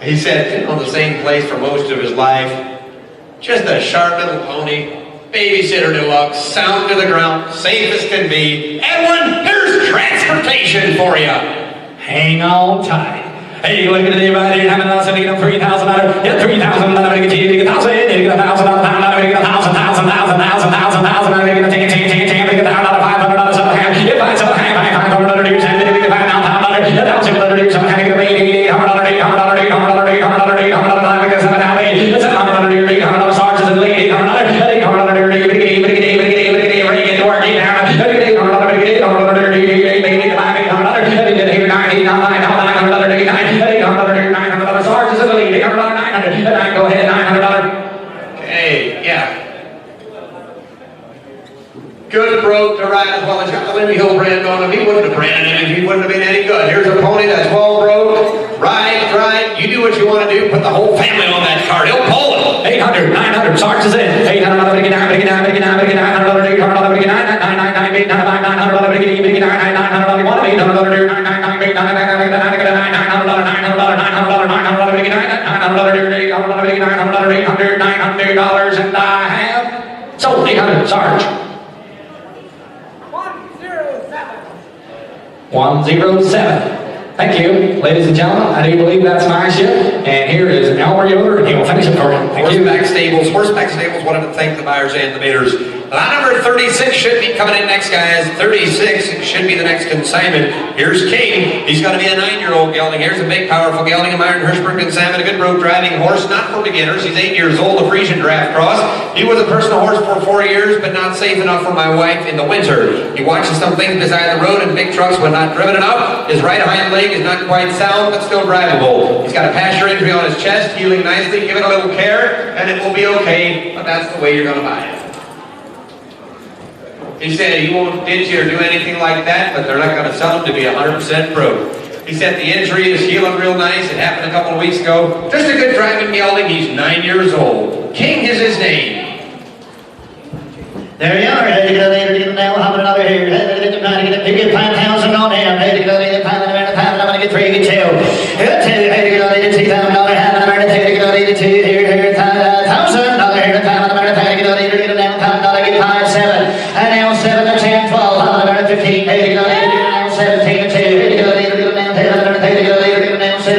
Speaker 1: He said, on the same place for most of his life. Just a sharp little pony. Babysitter deluxe, sound to the ground, safe as can be. Edwin, here's transportation for you.
Speaker 5: Hang on tight. Hey, look at anybody having us and $3,000. Get $3,000, get 1,000, get 1,000, get 1,000, get 1,000, get 1,000, get 10, get $500, 7,500, get 500, get 5,000, get 1,000, get 7,500, get 800, sergeants and ladies, go ahead, $900.
Speaker 1: Okay, yeah. Good broke to ride as well. It's got the Lindy Hill brand on him. He wouldn't have branded him if he wouldn't have been any good. Here's a pony that's well broke. Ride, ride. You do what you want to do. Put the whole family on that card. He'll pull it.
Speaker 5: 800, 900, Sarge is in. 800, get 900, get 900, get 900, get 900, get 900, get 900, get 900, get 900, and I have sold 800, Sarge. 107. Thank you, ladies and gentlemen. I do believe that's my ship. And here is Elmer Yoder, and he will finish it for you. Thank you.
Speaker 1: Horseback Stables wanted to thank the buyers and the bidders. Lot number 36 should be coming in next, guys. 36 should be the next consignment. Here's King. He's going to be a 9-year-old gelding. Here's a big, powerful gelding, a Myron Hirschberg Salmon, a good broke driving horse, not for beginners. He's 8 years old, a Frisian draft cross. He was a personal horse for 4 years, but not safe enough for my wife in the winter. He watches some things beside the road and big trucks when not driven enough. His right hind leg is not quite sound, but still drivable. He's got a pasture injury on his chest, healing nicely. Give it a little care, and it will be okay, but that's the way you're going to buy it. He said he won't ditch you or do anything like that, but they're not going to sell him to be 100% broke. He said the injury is healing real nice. It happened a couple of weeks ago. Just a good driving gelding. He's 9 years old. King is his name.
Speaker 2: There you are. Hey, get a nail, hopping over here. Get 5,000 on him. Hey, get a I'm going to get 3, get 2. Get 2. Hey, get a $2,000. Having a minute, get 2. Here, $1,000. Here, $5,000. Get a nail, $1,000. Get 5, 7. And now 7 to 10, 12. I'm going to 15. Hey, get a nail, 17 to 2. Hey, get a nail, 10. Get a nail, 7.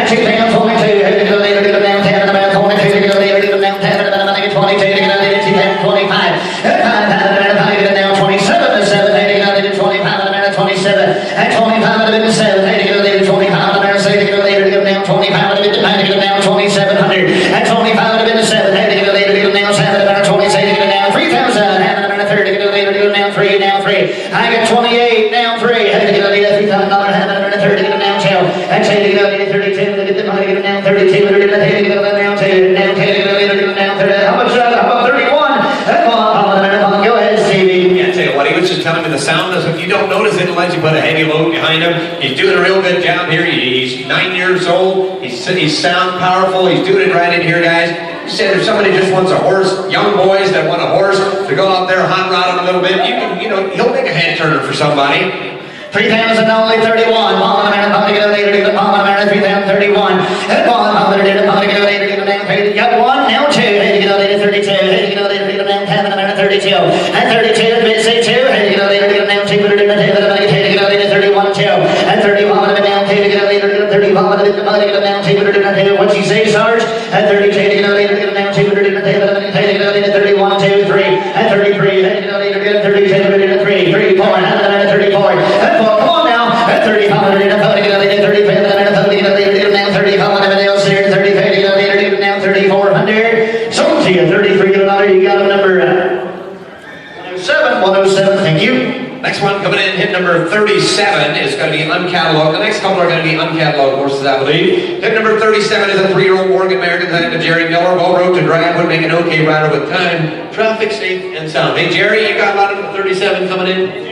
Speaker 2: 2 pound 22, headed to go later, get them down 10 and about 22, to go later, get them down 10 and about 22, to go later, 2 pound 25, 5 pound and about get them down 27 to 7, headed to go later, 20 pound and about 27, and 20 pound and about 7, headed to go later, 20 pound and about 7, to go later, get them down 20 pound and about get them down 2700, and 20 pound and about 7, headed to go later, get them down 7 and about 27, get them down 3000, and about 30, get them later, get them down 3, down 3, I got 28, down 3, headed to go later, $3,000, and about 30, get them down 2, and say to go later, 32, get them down 32, get them down 2, down 2, get them down 30, how much, how about 31? Go ahead, Stevie.
Speaker 1: Yeah, I tell you what, he was just telling me the sound is, if you don't notice it unless you put a heavy load behind him. He's doing a real good job here. He's 9 years old. He's sound powerful. He's doing it right in here, guys. He said if somebody just wants a horse, young boys that want a horse to go out there hot rod him a little bit, you can, he'll make a head turner for somebody.
Speaker 2: 3,000 only 31. Palm and a pound to get later, get the palm and a 3,031. And palm and a pound to get later, get the down 30. Got 1, now 2. Hey, to get later, 32. Hey, to get later, get the down 10 and a 32. And 32, bit say 2. Hey, to get later, get the down 2. Put it in the head of the money. Hey, to get later, 31, 2. And 30 palm and a down 2. To get later, get 30 palm and a bit the money, get the down 2. Put it in the head. What's he say, Sarge? And 32, to get later, get the down 2. Put it in the head of the money. Hey, to get later, 31, 2, 3. And 33. Hey, to get later, get 32. Put it in the 3, 3, 4. And 34. And 4. Come on now. 30 pound and a pound to get later, 30 pound and a pound to get later, now 30 pound and a nail series, 30 pound to get later, now 3,400. Sold to you, 33 $1. You got a number 107, thank you.
Speaker 1: Next one coming in, hit number 37 is going to be uncatalogued. The next couple are going to be uncatalogued horses, I believe. Hit number 37 is a 3-year-old Morgan American signed to Jerry Miller. Well rode to drag, would make an okay rider with time, traffic, safe, and sound. Hey, Jerry, you got a lot of 37 coming in?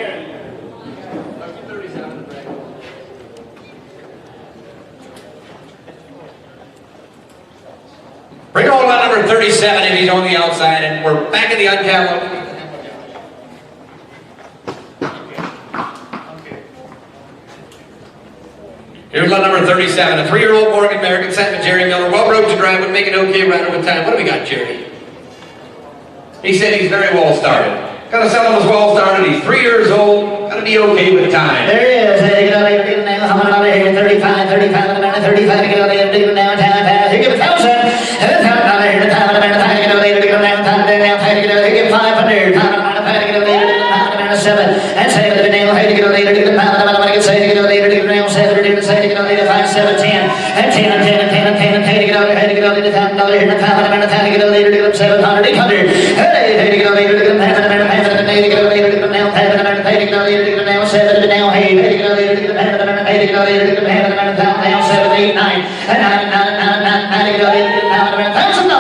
Speaker 1: Bring on lot number 37 if he's on the outside, and we're back in the uncatalogue. Here's lot number 37, a 3-year-old Morgan American sent to Jerry Miller. Well rode to drive, would make an okay rider with time. What do we got, Jerry? He said he's very well started. Gotta sell him as well started. He's 3 years old. Gotta be okay with time.
Speaker 2: There he is. Hey, get out of here now. How much here? 35, 35, and a minute, 35 to get out of here. Dig him down, time. He give 1,000. And a time out of here. Time and a minute, time to get out of here. Dig him down, time to get out of here. Give 500. Time and a minute, time to get out of here. Dig him down, time and a 7. And 7 to the nail. Hey, to get out of here. Dig him down, time and a minute, say to get out of here. Dig him down, 7 to get say to get out of here. 5, 7, 10. And 10 and 10 and 10 and 10 and 10 to get out of here. Hey, to get out of here. Time and a minute, time and a minute, time to get out of here. Dig him 700, 800. Hey, to get out of here. Dig him time and a minute, time to get out of here. Dig him down, time and a minute, time to get out of here. Dig him down, 7 to the nail. Hey, to get out of here. Dig him down, time and a minute, hey, to get out of here. Dig him down, time and a minute, down, 7, 8, 9. And 9, 9, 9, 9, 9 to get out of here. Dig him down, $1,000.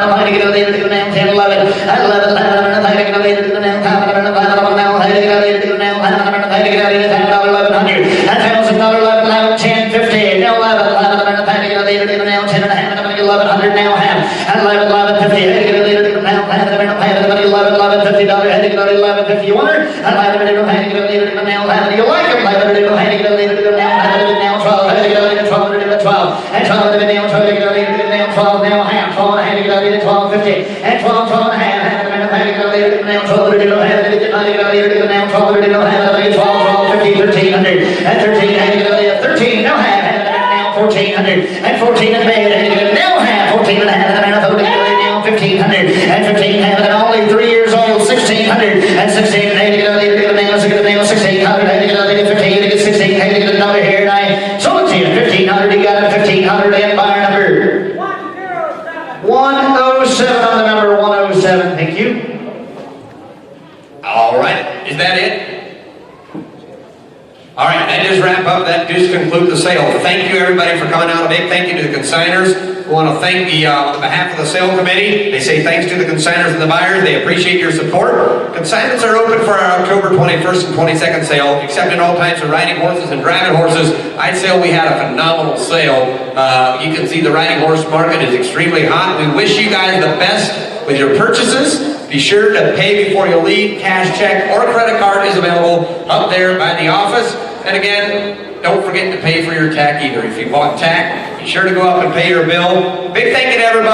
Speaker 2: 11, to get out of here. Dig him down, 10, 11. 11, to get out of here. Dig him down, time and a minute, 11, hey, to get out of here. Dig him down, time and a minute, hey, to get out of here. $1,100. $1,000, 11, 10, 15. Now 11, 11, to get out of here. Dig him down, 10 and a half. 1,100 now half. And 11, 11, 50. Hey, to get out of here. Dig him down, time and a minute, hey, to get out of here. 11, 11, $50. Hey, to get out of here. 11, 50. You want her? And 11, hey, to get out of here. Dig him down, time. Do you like him? 11, hey, to get out of here. Dig him down, time. Dig him down, 12. Hey, to get out of here. 12, to get out of here. 12. And 12, to get down, 12. To get out of here. Dig him down, 12. Now half. 12, hey, to get out of here. 12, 50. And 12, 12 and a half. Hey, to get out of here. Dig him down, 12. To get out of here. Dig him down, 12. To get out of here. 12, 12, 50, 1,300. And 13, hey, to get out of here. 13, now half. Hey, to get out of here. 1,400. And 14 and a bed. Hey, to get out of here. Now half. 14 and a half. And 1,500. And 15 half. And only 3 years old. 1,600. And 16, hey, to get out of here. Dig him down, 1,600. Hey, to get out of here. 15, to get 16. Hey, to get another here. And I sold it to you. 1,500. You got it. 1,500. And buyer number 107 on the number 107. Thank you.
Speaker 1: All right, is that it? All right, that does wrap up, that does conclude the sale. Thank you everybody for coming out. A big thank you to the consigners. We want to thank on behalf of the sale committee. They say thanks to the consigners and the buyers. They appreciate your support. Consignments are open for our October 21st and 22nd sale, except in all types of riding horses and driving horses. I'd say we had a phenomenal sale. You can see the riding horse market is extremely hot. We wish you guys the best with your purchases. Be sure to pay before you leave. Cash, check, or credit card is available up there by the office. And again, don't forget to pay for your tack either. If you bought tack, be sure to go up and pay your bill. Big thank you to everybody.